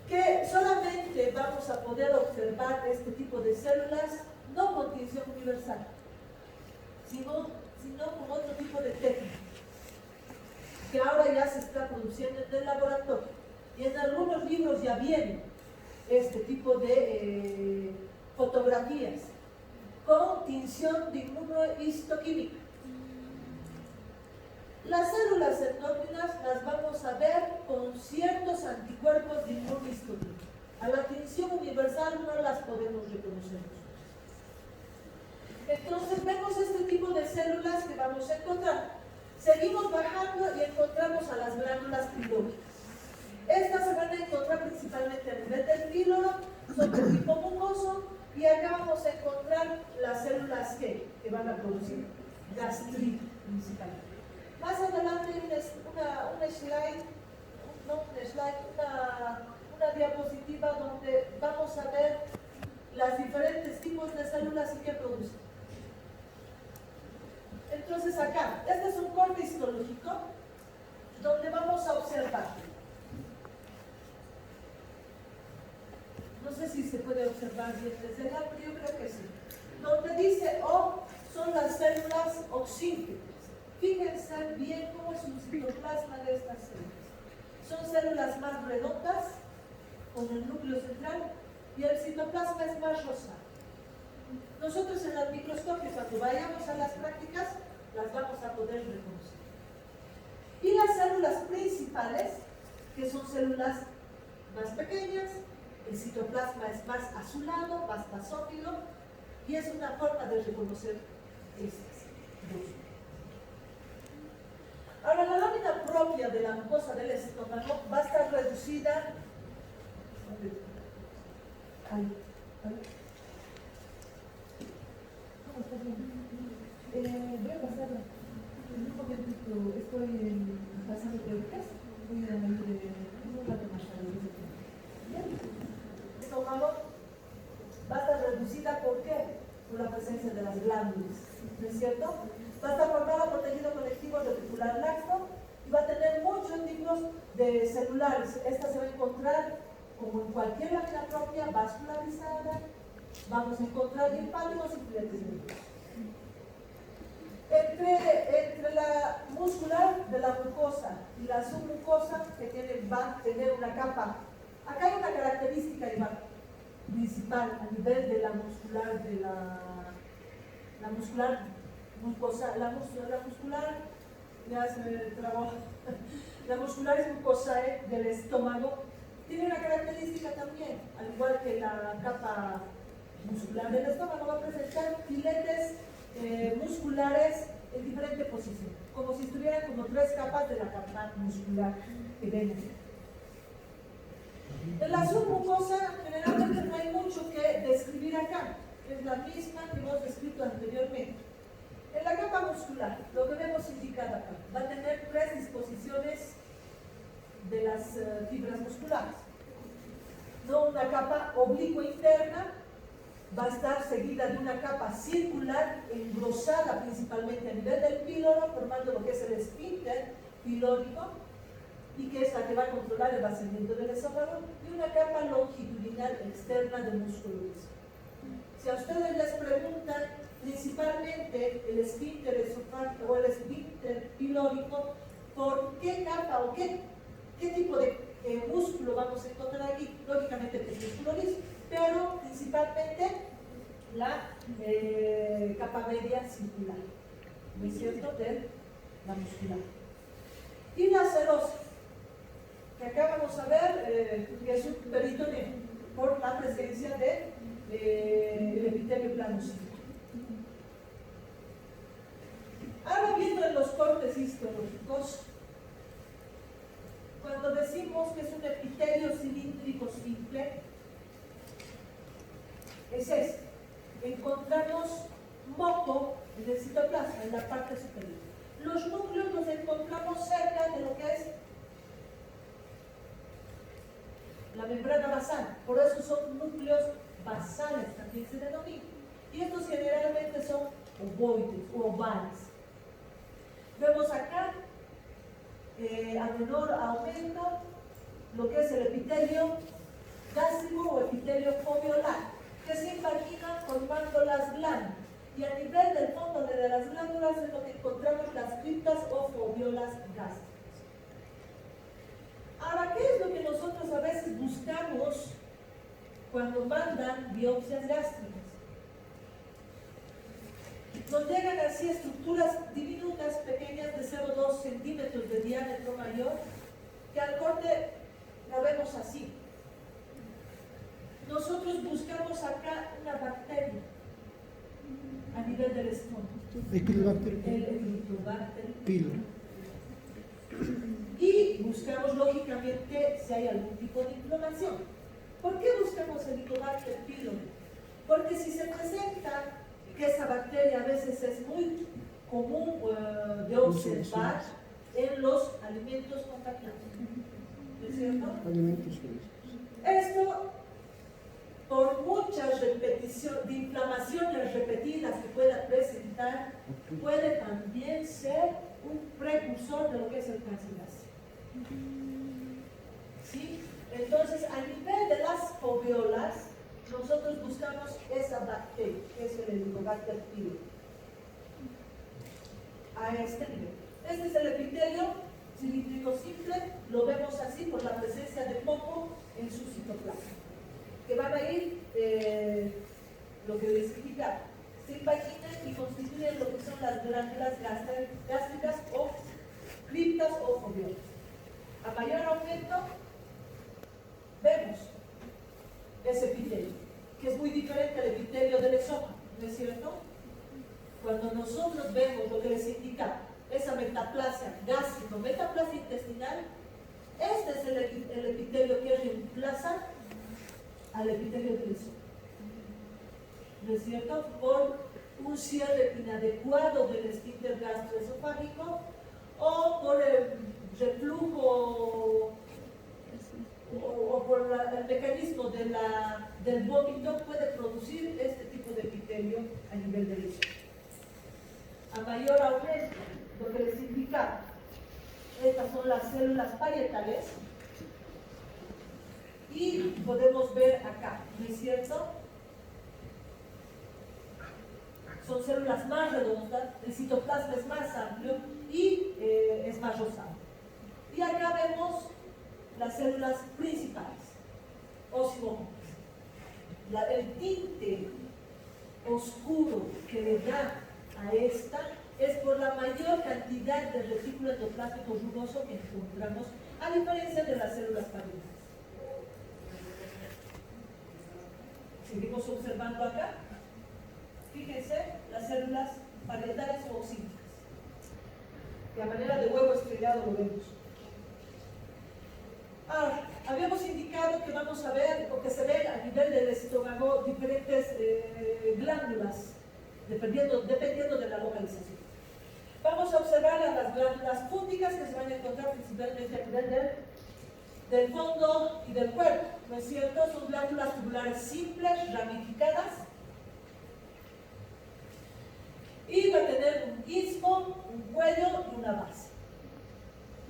que solamente vamos a poder observar este tipo de células no con tinción universal, sino con otro tipo de técnica, que ahora ya se está produciendo en el laboratorio. Y en algunos libros ya viene este tipo de fotografías con tinción de inmunohistoquímica. Las células endócrinas las vamos a ver con ciertos anticuerpos de inmunohistoquímica. A la tinción universal no las podemos reconocer. Entonces vemos este tipo de células que vamos a encontrar. Seguimos bajando y encontramos a las glándulas pilóricas. Estas se van a encontrar principalmente a nivel del píloro, son de tipo mucoso, y acá vamos a encontrar las células que van a producir gastrita principalmente. Más adelante hay una diapositiva donde vamos a ver los diferentes tipos de células y qué producen. Entonces acá, este es un corte histológico donde vamos a observar. No sé si se puede observar bien desde el lado, pero yo creo que sí. Donde dice O son las células oxígenas. Fíjense bien cómo es un citoplasma de estas células. Son células más redondas, con el núcleo central, y el citoplasma es más rosado. Nosotros en el microscopio, cuando vayamos a las prácticas, las vamos a poder reconocer. Y las células principales, que son células más pequeñas, el citoplasma es más azulado, más basófilo, y es una forma de reconocer estas dos. Ahora, la lámina propia de la mucosa del estómago va a estar reducida. Voy a pasarla. En un momentito estoy pasando preguntas. Voy a venir un rato más tarde. El estómago va a estar reducida, ¿por qué? Por la presencia de las glándulas, ¿no es cierto? Va a estar formada por tejido conectivo reticular laxo y va a tener muchos tipos de celulares. Esta se va a encontrar, como en cualquier lámina propia, vascularizada. Vamos a encontrar linfáticos y filetes nerviosos. Entre la muscular de la mucosa y la submucosa, que va a tener una capa. Acá hay una característica principal a nivel de la muscular, la muscular mucosa, la muscular, ya se me trabó, la muscular es mucosae del estómago, tiene una característica también, al igual que la capa muscular del estómago, va a presentar filetes musculares en diferente posición, como si estuvieran como tres capas de la capa muscular que vemos. En la submucosa generalmente no hay mucho que describir acá, es la misma que hemos descrito anteriormente. En la capa muscular, lo que vemos indicado acá, va a tener tres disposiciones de las fibras musculares. no una capa oblicua interna, va a estar seguida de una capa circular engrosada principalmente a nivel del píloro, formando lo que es el esfínter pilórico, y que es la que va a controlar el vaciamiento del esófago, y una capa longitudinal externa del músculo liso. Si a ustedes les preguntan principalmente el esfínter esofágico o el esfínter pilórico, ¿por qué capa o qué tipo de músculo vamos a encontrar aquí? Lógicamente que es músculo liso, pero principalmente la capa media circular, ¿no es cierto?, de la muscular. Y la serosa, que acá vamos a ver que es un peritoneo por la presencia del epitelio plano cívico. Ahora viendo en los cortes histológicos, cuando decimos que es un epitelio cilíndrico simple, es este. Encontramos moco en el citoplasma, en la parte superior. Los núcleos los encontramos cerca de lo que es la membrana basal, por eso son núcleos basales, también se denominan. Y estos generalmente son ovoides o ovales. Vemos acá, a menor aumento, lo que es el epitelio gástrico o epitelio foveolar, que se impagina formando las glándulas. Y a nivel del fondo de las glándulas es lo que encontramos las criptas o foveolas gástricas. Ahora, ¿qué es lo que nosotros a veces buscamos cuando mandan biopsias gástricas? Nos llegan así estructuras diminutas, pequeñas, de 0,2 centímetros de diámetro mayor, que al corte la vemos así. Nosotros buscamos acá una bacteria a nivel del estómago. Helicobacter El Helicobacter pylori. Y buscamos lógicamente si hay algún tipo de inflamación. ¿Por qué buscamos el Helicobacter pylori? Porque si se presenta que esa bacteria a veces es muy común de observar en los alimentos contaminados, ¿no es cierto? Alimentos frescos. Esto, por muchas repeticiones, de inflamaciones repetidas que pueda presentar, puede también ser un precursor de lo que es el cáncer gástrico. ¿Sí? Entonces, a nivel de las foveolas, nosotros buscamos esa bacteria, que es el Helicobacter pylori, a este nivel. Este es el epitelio cilíndrico simple, lo vemos así por la presencia de moco en su citoplasma, que van a ir, lo que les significa, se imaginan y constituyen lo que son las glándulas gástricas o criptas o foveolas. A mayor aumento, vemos ese epitelio, que es muy diferente al epitelio del esófago, ¿no es cierto? Cuando nosotros vemos lo que les indica esa metaplasia gástrica, metaplasia intestinal, este es el epitelio que reemplaza al epitelio del esófago, ¿no es cierto? Por un cierre inadecuado del esfínter gastroesofágico o por el reflujo o por el mecanismo del vómito puede producir este tipo de epitelio a nivel del esófago. A mayor aumento, lo que les indica, estas son las células parietales y podemos ver acá, ¿no es cierto? Son células más redondas, el citoplasma es más amplio y es más rosado. Y acá vemos las células principales, osmocóticas. El tinte oscuro que le da a esta es por la mayor cantidad de retículo endoplástico rugoso que encontramos, a diferencia de las células parietales. Seguimos observando acá. Fíjense, las células parietales o cíclicas, que a manera de huevo estrellado lo vemos. Ahora, habíamos indicado que vamos a ver, o que se ve a nivel del estómago, diferentes glándulas, dependiendo de la localización. Vamos a observar a las glándulas púbicas que se van a encontrar principalmente a nivel del del fondo y del cuerpo, ¿no es cierto? Son glándulas tubulares simples, ramificadas, y va a tener un istmo, un cuello y una base.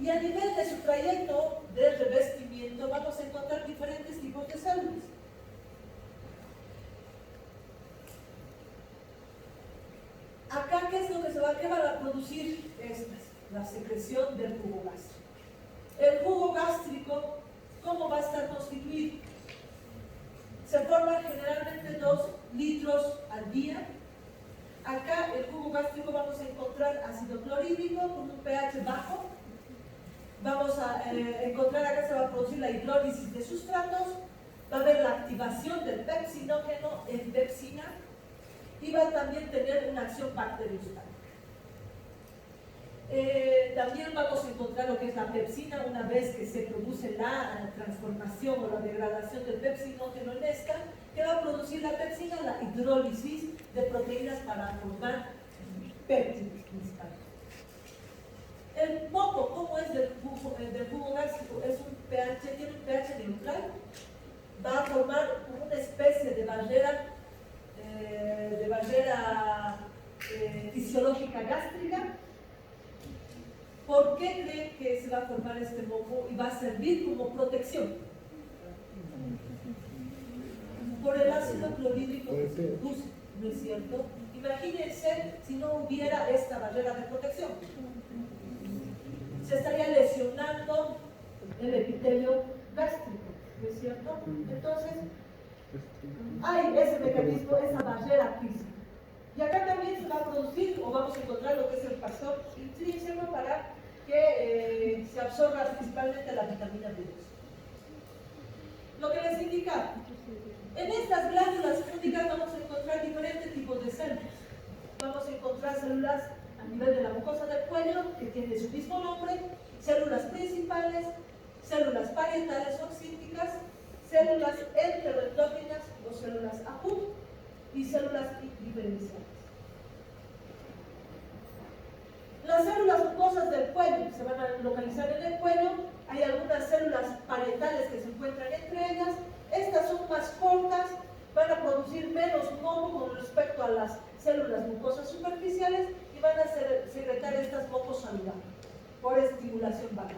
Y a nivel de su trayecto de revestimiento vamos a encontrar diferentes tipos de células. Acá, ¿qué es lo que qué van a producir estas? La secreción del jugo gástrico. El jugo gástrico, ¿cómo va a estar constituido? Se forman generalmente 2 litros al día. Acá el jugo gástrico vamos a encontrar ácido clorhídrico con un pH bajo. Vamos a encontrar acá se va a producir la hidrólisis de sustratos, va a haber la activación del pepsinógeno en pepsina y va a también tener una acción bacteriostática. También vamos a encontrar lo que es la pepsina una vez que se produce la transformación o la degradación del pepsinógeno en esta, que va a producir la pepsina, la hidrólisis de proteínas para formar péptidos principalmente. El moco, ¿cómo es del jugo gástrico? Es un pH, tiene un pH neutral, va a formar una especie de barrera fisiológica gástrica. ¿Por qué creen que se va a formar este moco y va a servir como protección? Por el ácido clorhídrico que se produce, ¿no es cierto? Imagínense si no hubiera esta barrera de protección. Se estaría lesionando el epitelio gástrico, ¿no es cierto? Entonces, hay ese mecanismo, esa barrera física. Y acá también se va a producir, o vamos a encontrar lo que es el factor intrínseco para que se absorba principalmente la vitamina B2. Lo que les indica, en estas glándulas cúticas vamos a encontrar diferentes tipos de células. Vamos a encontrar células a nivel de la mucosa del cuello, que tiene su mismo nombre, células principales, células parietales oxíticas, células enteroendógenas o células APU y células diferenciales. Las células mucosas del cuello se van a localizar en el cuello. Hay algunas células parietales que se encuentran entre ellas. Estas son más cortas, van a producir menos moco con respecto a las células mucosas superficiales y van a secretar estas mocos saludables por estimulación vagal.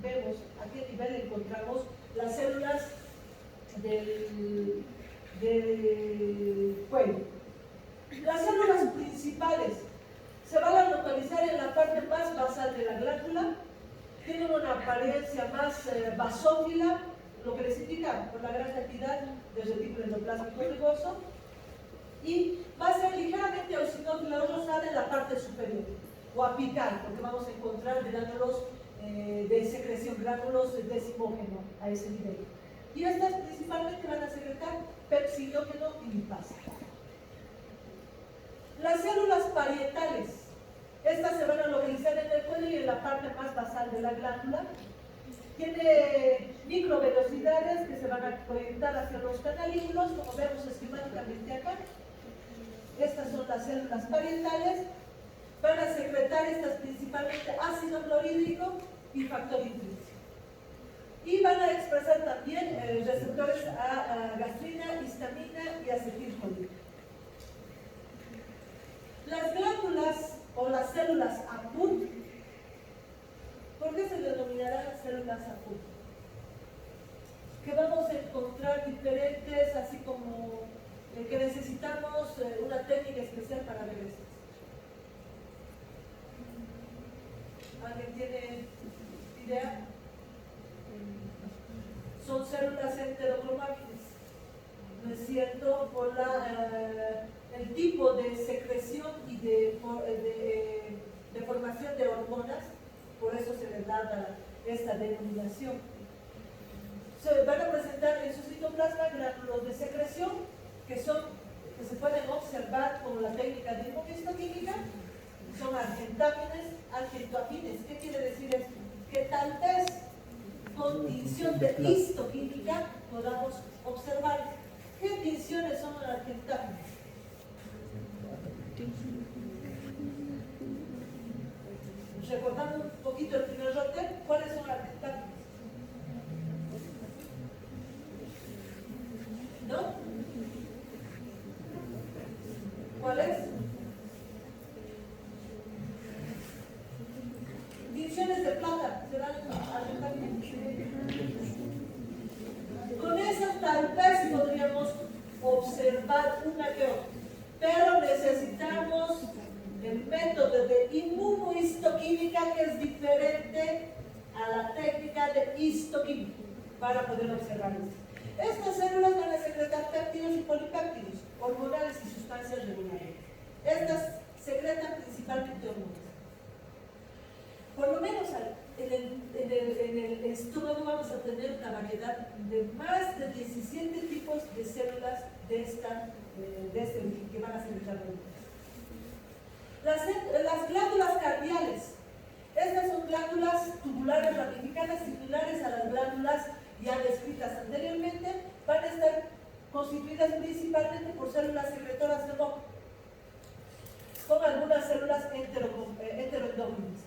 Vemos a qué nivel encontramos las células del cuello. Las células principales se van a localizar en la parte más basal de la glándula, tienen una apariencia más basófila, lo que les indica por la gran cantidad de retículo endoplásmico rugoso, y va a ser ligeramente eosinófila o rosada en la parte superior, o apical, porque vamos a encontrar gránulos de secreción, gránulos de decimógeno a ese nivel. Y estas principalmente van a secretar pepsinógeno y lipasa. Las células parietales, estas se van a localizar en el cuello y en la parte más basal de la glándula. Tiene microvelocidades que se van a proyectar hacia los canalículos, como vemos esquemáticamente acá. Estas son las células parietales. Van a secretar estas principalmente ácido clorhídrico y factor intrínseco. Y van a expresar también receptores a gastrina, histamina y acetilcolina. Las glándulas o las células APUT, ¿por qué se denominarán células APUT? Que vamos a encontrar diferentes, así como que necesitamos una técnica especial para ver estas. ¿Alguien tiene idea? Son células enterocromáticas, ¿no es cierto? Por el tipo de secreción y de formación de hormonas, por eso se les da esta denominación. Se van a presentar en su citoplasma gránulos de secreción que se pueden observar con la técnica de inmunohistoquímica. Son argentoafines. ¿Qué quiere decir esto? Que tal vez con tinción de histoquímica podamos observar. ¿Qué tinciones son argentoafines? Recordando un poquito el primer lote, ¿cuáles son argentoafines? Son tinciones de histoquímica. ¿Qué tinciones son argentoafines? Son tinciones de histoquímica. ¿Qué quiere decir esto? Que tal vez con tinción de histoquímica podamos observar. ¿Qué tinciones son argentoafines? Recordando un poquito el primer lote, ¿cuáles son argentoafines? observar una que otra, pero necesitamos el método de inmunohistoquímica, que es diferente a la técnica de histoquímica, para poder observar esto. Estas células van a secretar péptidos y polipéptidos, hormonales y sustancias regulares. Estas secretan principalmente hormonas. Por lo menos en el estómago vamos a tener una variedad de más de 17 tipos de células de este que van a secretar hormonas. Las glándulas cardiales. Estas son glándulas tubulares ramificadas similares a las glándulas ya descritas anteriormente. Van a estar constituidas principalmente por células secretoras de moco, con algunas células enteroendógenas.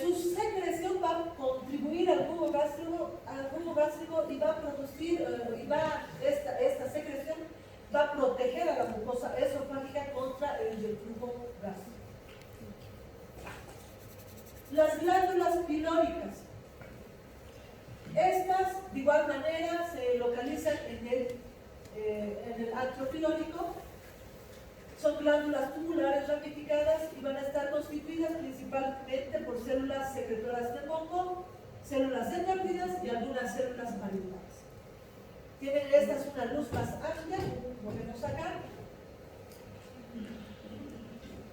Su secreción va a contribuir al jugo gástrico y va a producir, esta secreción va a proteger a la mucosa esofágica contra el reflujo gástrico. Las glándulas pilóricas. Estas, de igual manera, se localizan en el atrio pilórico. Son glándulas tubulares ramificadas y van a estar constituidas principalmente por células secretoras de moco, células endócrinas y algunas células parietas. Tienen estas una luz más amplia, como vemos acá,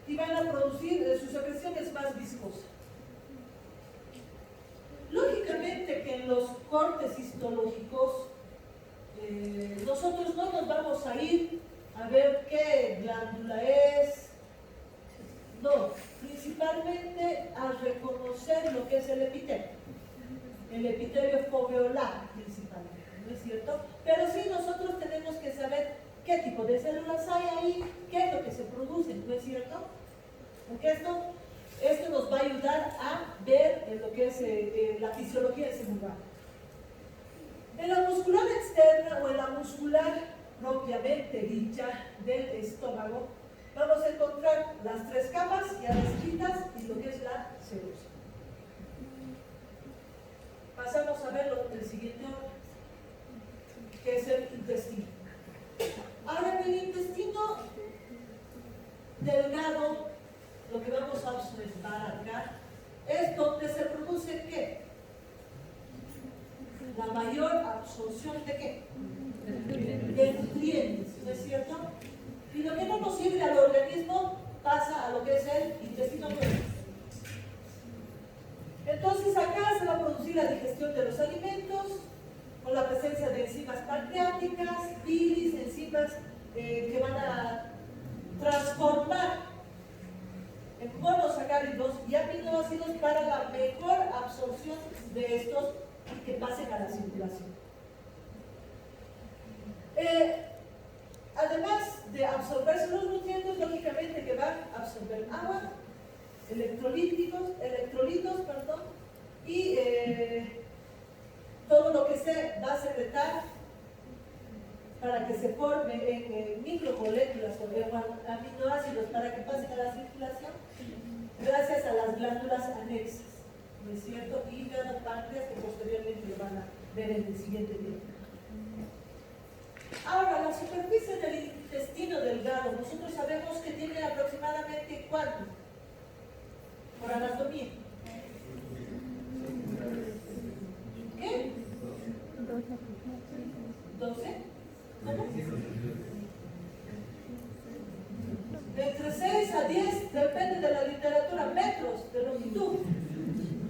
y van a producir, su secreción es más viscosa. Lógicamente que en los cortes histológicos nosotros no nos vamos a ir a ver qué glándula es, no, principalmente a reconocer lo que es el epitelio foveolar principalmente, ¿no es cierto? Pero sí nosotros tenemos que saber qué tipo de células hay ahí, qué es lo que se produce, ¿no es cierto? Porque esto nos va a ayudar a ver lo que es la fisiología de ese lugar. En la muscular externa o en la muscular propiamente dicha del estómago, vamos a encontrar las tres capas ya descritas y lo que es la celulosa. Pasamos a ver el siguiente órgano, que es el intestino. Ahora, en el intestino delgado, lo que vamos a observar acá es donde se produce ¿qué? La mayor absorción de ¿qué? De nutrientes, ¿no es cierto? Y lo que no nos sirve al organismo pasa a lo que es el intestino grueso. Entonces acá se va a producir la digestión de los alimentos con la presencia de enzimas pancreáticas, bilis, enzimas que van a transformar en monosacáridos y aminoácidos para la mejor absorción de estos y que pasen a la circulación. Además de absorberse los nutrientes, lógicamente que van a absorber agua, electrolitos, y todo lo que se va a secretar para que se forme en micromoléculas o en aminoácidos para que pasen a la circulación, gracias a las glándulas anexas, ¿no es cierto? Hígado, páncreas, que posteriormente lo van a ver en el siguiente video. Ahora, la superficie del intestino delgado, nosotros sabemos que tiene aproximadamente ¿cuánto? Por anatomía. ¿Qué? 12. ¿Cómo? Entre 6 a 10, depende de la literatura, metros de longitud.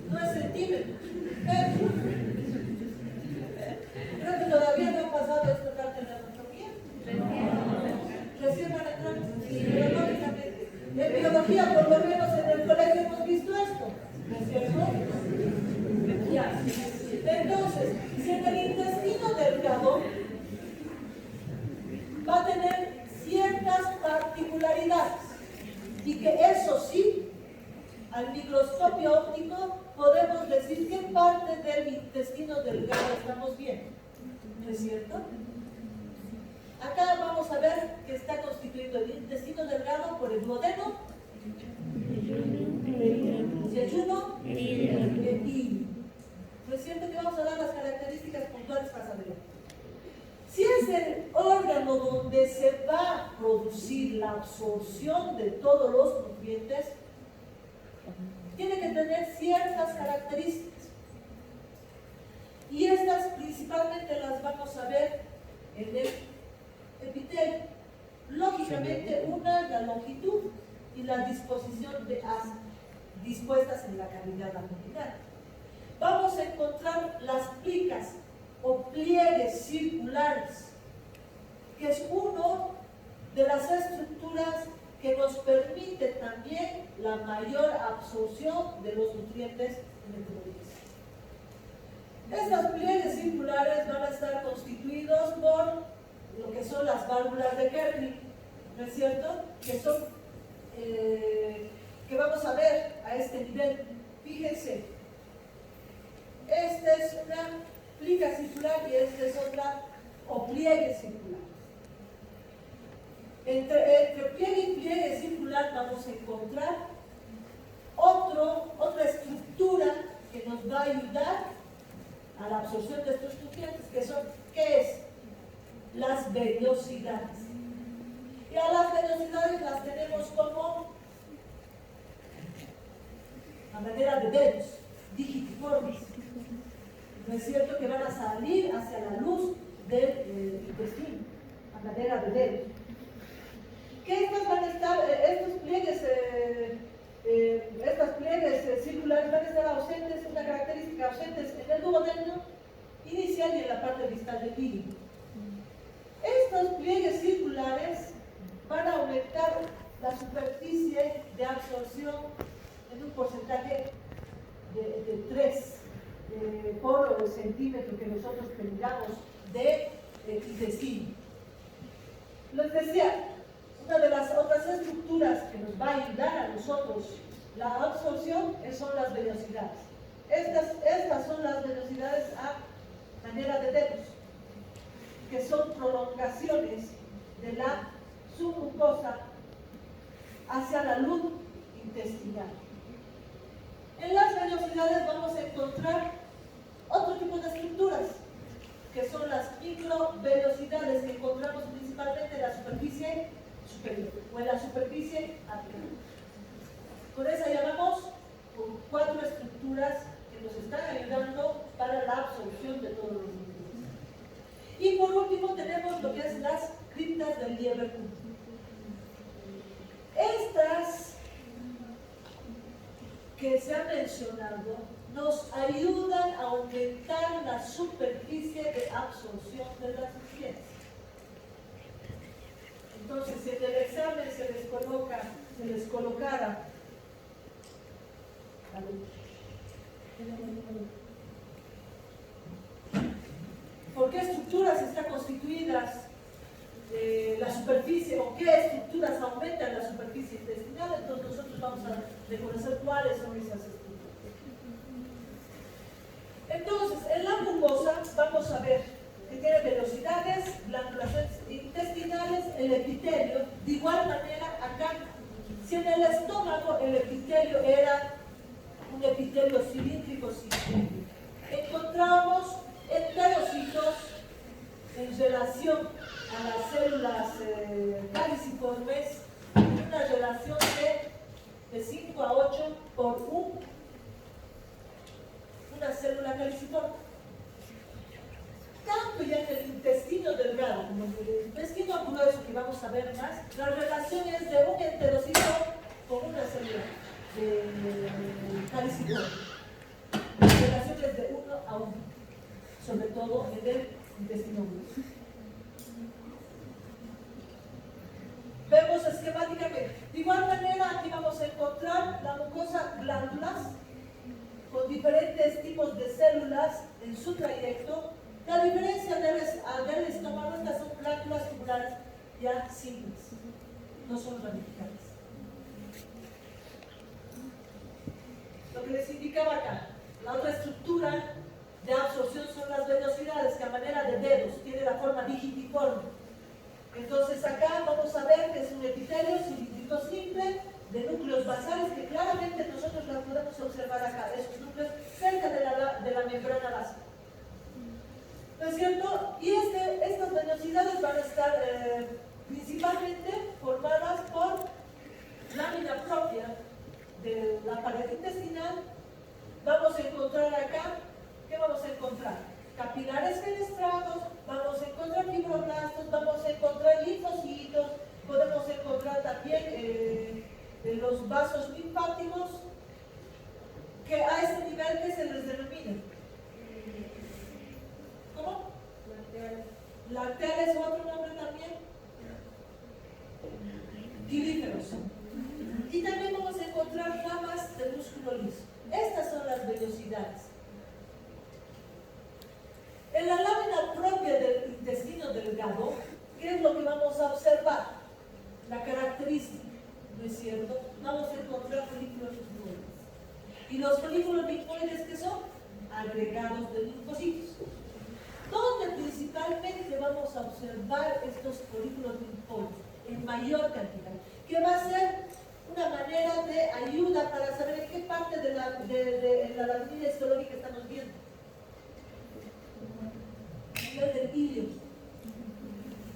No es centímetros, metros. Creo que todavía no ha pasado esta parte de la anatomía. Recién van a entrar biológicamente. En biología, por lo menos en el colegio hemos visto esto, ¿no es cierto? Ya. Entonces, si en el intestino delgado va a tener ciertas particularidades y que eso sí, al microscopio óptico podemos decir qué parte del intestino delgado estamos viendo, ¿no es cierto? Acá vamos a ver que está constituido el intestino delgado por el duodeno, el yeyuno y el hilo. ¿No es cierto que vamos a dar las características puntuales más adelante? Si es el órgano órgano donde se va a producir la absorción de todos los nutrientes tiene que tener ciertas características. Y estas principalmente las vamos a ver en el epitelio. Lógicamente, una, la longitud y la disposición de as dispuestas en la cavidad abdominal. Vamos a encontrar las plicas o pliegues circulares, que es una de las estructuras que nos permite también la mayor absorción de los nutrientes en el organismo. Estos pliegues circulares van a estar constituidos por lo que son las válvulas de Kernig, ¿no es cierto? Que son, que vamos a ver a este nivel. Fíjense, esta es una plica circular y esta es otra, o pliegue circular. Entre pliegue y pliegue circular vamos a encontrar otra estructura que nos va a ayudar a la absorción de estos nutrientes, que son, ¿qué es? Las vellosidades. Y a las vellosidades las tenemos como a manera de dedos, digitiformes. ¿No es cierto? Que van a salir hacia la luz del intestino, a manera de dedos. Que estos van a estar, estos pliegues circulares van a estar ausentes, una característica ausentes en el duodeno inicial y en la parte distal del hígado. Estos pliegues circulares van a aumentar la superficie de absorción en un porcentaje de 3 por centímetro que nosotros tengamos de intestino. Les decía, una de las otras estructuras que nos va a ayudar a nosotros la absorción son las vellosidades. Estas son las vellosidades a manera de dedos, que son prolongaciones de la submucosa hacia la luz intestinal. En las vellosidades vamos a encontrar otro tipo de estructuras, que son las microvellosidades, que encontramos principalmente en la superficie superior o en la superficie abdominal. Con esa llamamos 4 estructuras que nos están ayudando para la absorción de todos los nutrientes. Y por último tenemos lo que es las criptas del Lieberkühn. Estas que se han mencionado nos ayudan a aumentar la superficie de absorción de las nutrientes. Entonces, si en el examen se les colocara ¿por qué estructuras están constituidas la superficie o qué estructuras aumentan la superficie intestinal? Entonces nosotros vamos a reconocer cuáles son esas estructuras. Entonces, en la mucosa vamos a ver que tiene velocidades, glándulas intestinales, el epitelio. De igual manera, acá, si en el estómago el epitelio era un epitelio cilíndrico sistémico, encontramos enterocitos en relación a las células caliciformes, una relación de 5 a 8 por una célula caliciforme. Tanto ya en el intestino delgado como en el intestino grueso, que vamos a ver más, la relación es de un enterocito con una célula caliciforme. La relación es de 1 a 1, sobre todo en el intestino grueso. Vemos esquemáticamente. De igual manera, aquí vamos a encontrar la mucosa glándulas con diferentes tipos de células en su trayecto. La diferencia del estómago, estas son glándulas tubulares ya simples, no son ramificadas. Lo que les indicaba acá, la otra estructura de absorción son las vellosidades, que a manera de dedos tiene la forma digitiforme. Entonces acá vamos a ver que es un epitelio cilíndrico simple de núcleos basales, que claramente nosotros las podemos observar acá, esos núcleos cerca de la membrana básica. ¿no es cierto? Y estas vellosidades van a estar principalmente formadas por lámina propia de la pared intestinal. Vamos a encontrar acá, ¿qué vamos a encontrar? Capilares fenestrados, vamos a encontrar fibroblastos, vamos a encontrar linfocitos, podemos encontrar también los vasos linfáticos, que a este nivel que se les denomina. ¿Cómo? La arteria es otro nombre también. Pilíferos. Y también vamos a encontrar ramas de músculo liso. Estas son las vellosidades. En la lámina propia del intestino delgado, ¿qué es lo que vamos a observar? La característica, ¿no es cierto? Vamos a encontrar folículos linfoides. ¿Y los folículos linfoides qué son? Agregados de linfocitos. ¿Dónde principalmente vamos a observar estos folículos linfoides? En mayor cantidad. ¿Qué va a ser una manera de ayuda para saber en qué parte de la laminilla histológica estamos viendo? A nivel del ilio.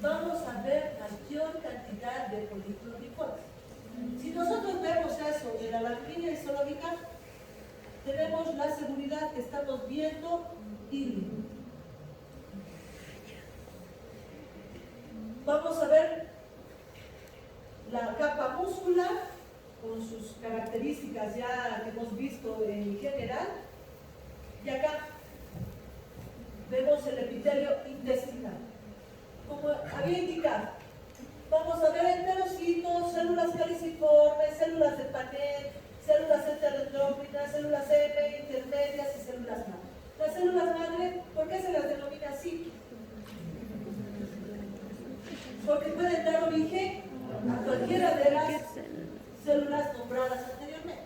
Vamos a ver mayor cantidad de folículos linfoides. Si nosotros vemos eso en la laminilla histológica, tenemos la seguridad que estamos viendo ilio. Vamos a ver la capa muscular con sus características ya que hemos visto en general. Y acá vemos el epitelio intestinal. Como había indicado, vamos a ver enterocitos, células caliciformes, células de Panet, células enteroendócrinas, células M, intermedias y células madre. Las células madre, ¿por qué se las denomina así? Porque pueden dar origen a cualquiera de las células nombradas anteriormente.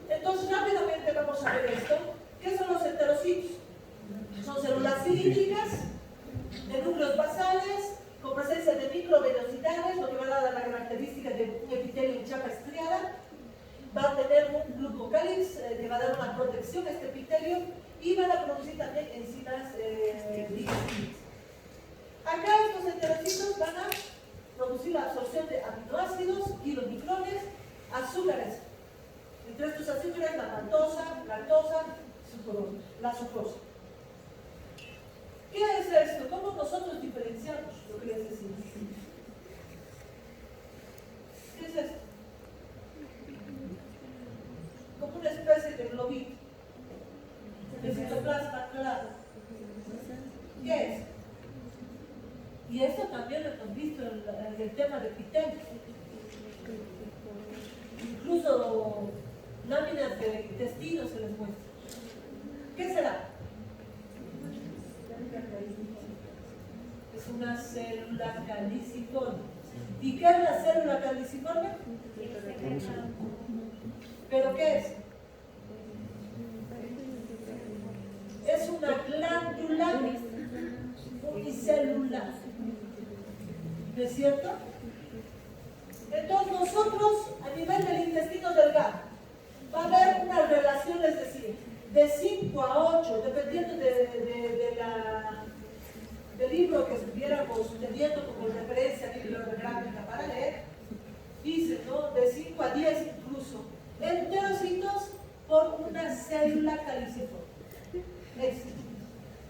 Entonces, rápidamente vamos a ver esto. ¿Qué son los enterocitos? Son células cilíndricas, de núcleos basales, con presencia de microvellosidades, lo que va a dar la característica de un epitelio en chapa estriada. Va a tener un glucocálix que va a dar una protección a este epitelio y van a producir también enzimas digestivas. Acá estos enterocitos van a producir la absorción de aminoácidos, kilomicrones, azúcares. Entre estos azúcares, la maltosa, lactosa, la sucrosa. ¿Qué es esto? ¿Cómo nosotros diferenciamos lo que les decimos? ¿Qué es esto? Como una especie de globito, de citoplasma claro. ¿Qué es? Y esto también lo hemos visto en el tema de epitelio. Incluso láminas de intestino se les muestra. ¿Qué será? Es una célula caliciforme. ¿Y qué es la célula caliciforme? ¿Pero qué es? Es una glándula unicelular. ¿No es cierto? Entonces nosotros, a nivel del intestino delgado, va a haber una relación, es decir, de 5 a 8, dependiendo del libro que estuviéramos teniendo como referencia bibliográfica para leer, dice, ¿no? De 5 a 10 incluso, enterocitos por una célula caliciforme.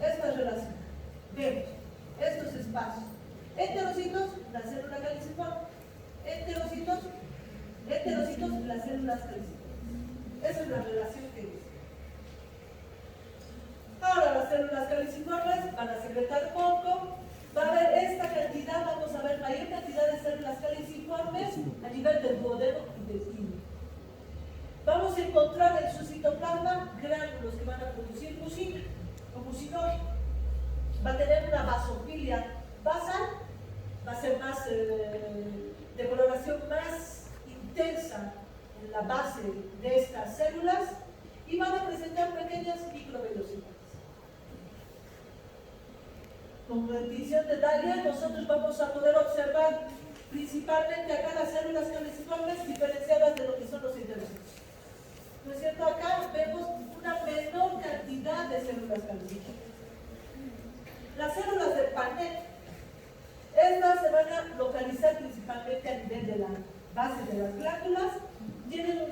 Esta relación. Vemos estos espacios. Enterocitos, la célula caliciforme. Enterocitos, las células caliciformes. Esa es la relación que dice. Ahora las células caliciformes van a secretar poco. Va a haber esta cantidad, vamos a ver mayor cantidad de células caliciformes a nivel del duodeno intestino. Vamos a encontrar en su citoplasma gránulos que van a producir mucina o mucinol. Va a tener una basofilia basal, va a ser más de coloración más intensa en la base de estas células y van a presentar pequeñas microvellosidades. Con rendición de Dalier nosotros vamos a poder observar principalmente acá las células caliciformes diferenciadas de lo que son los enterocitos. ¿No es cierto? Acá vemos una menor cantidad de células caliciformes. planeta. Estas se van a localizar principalmente a nivel de la base de las glándulas, tienen un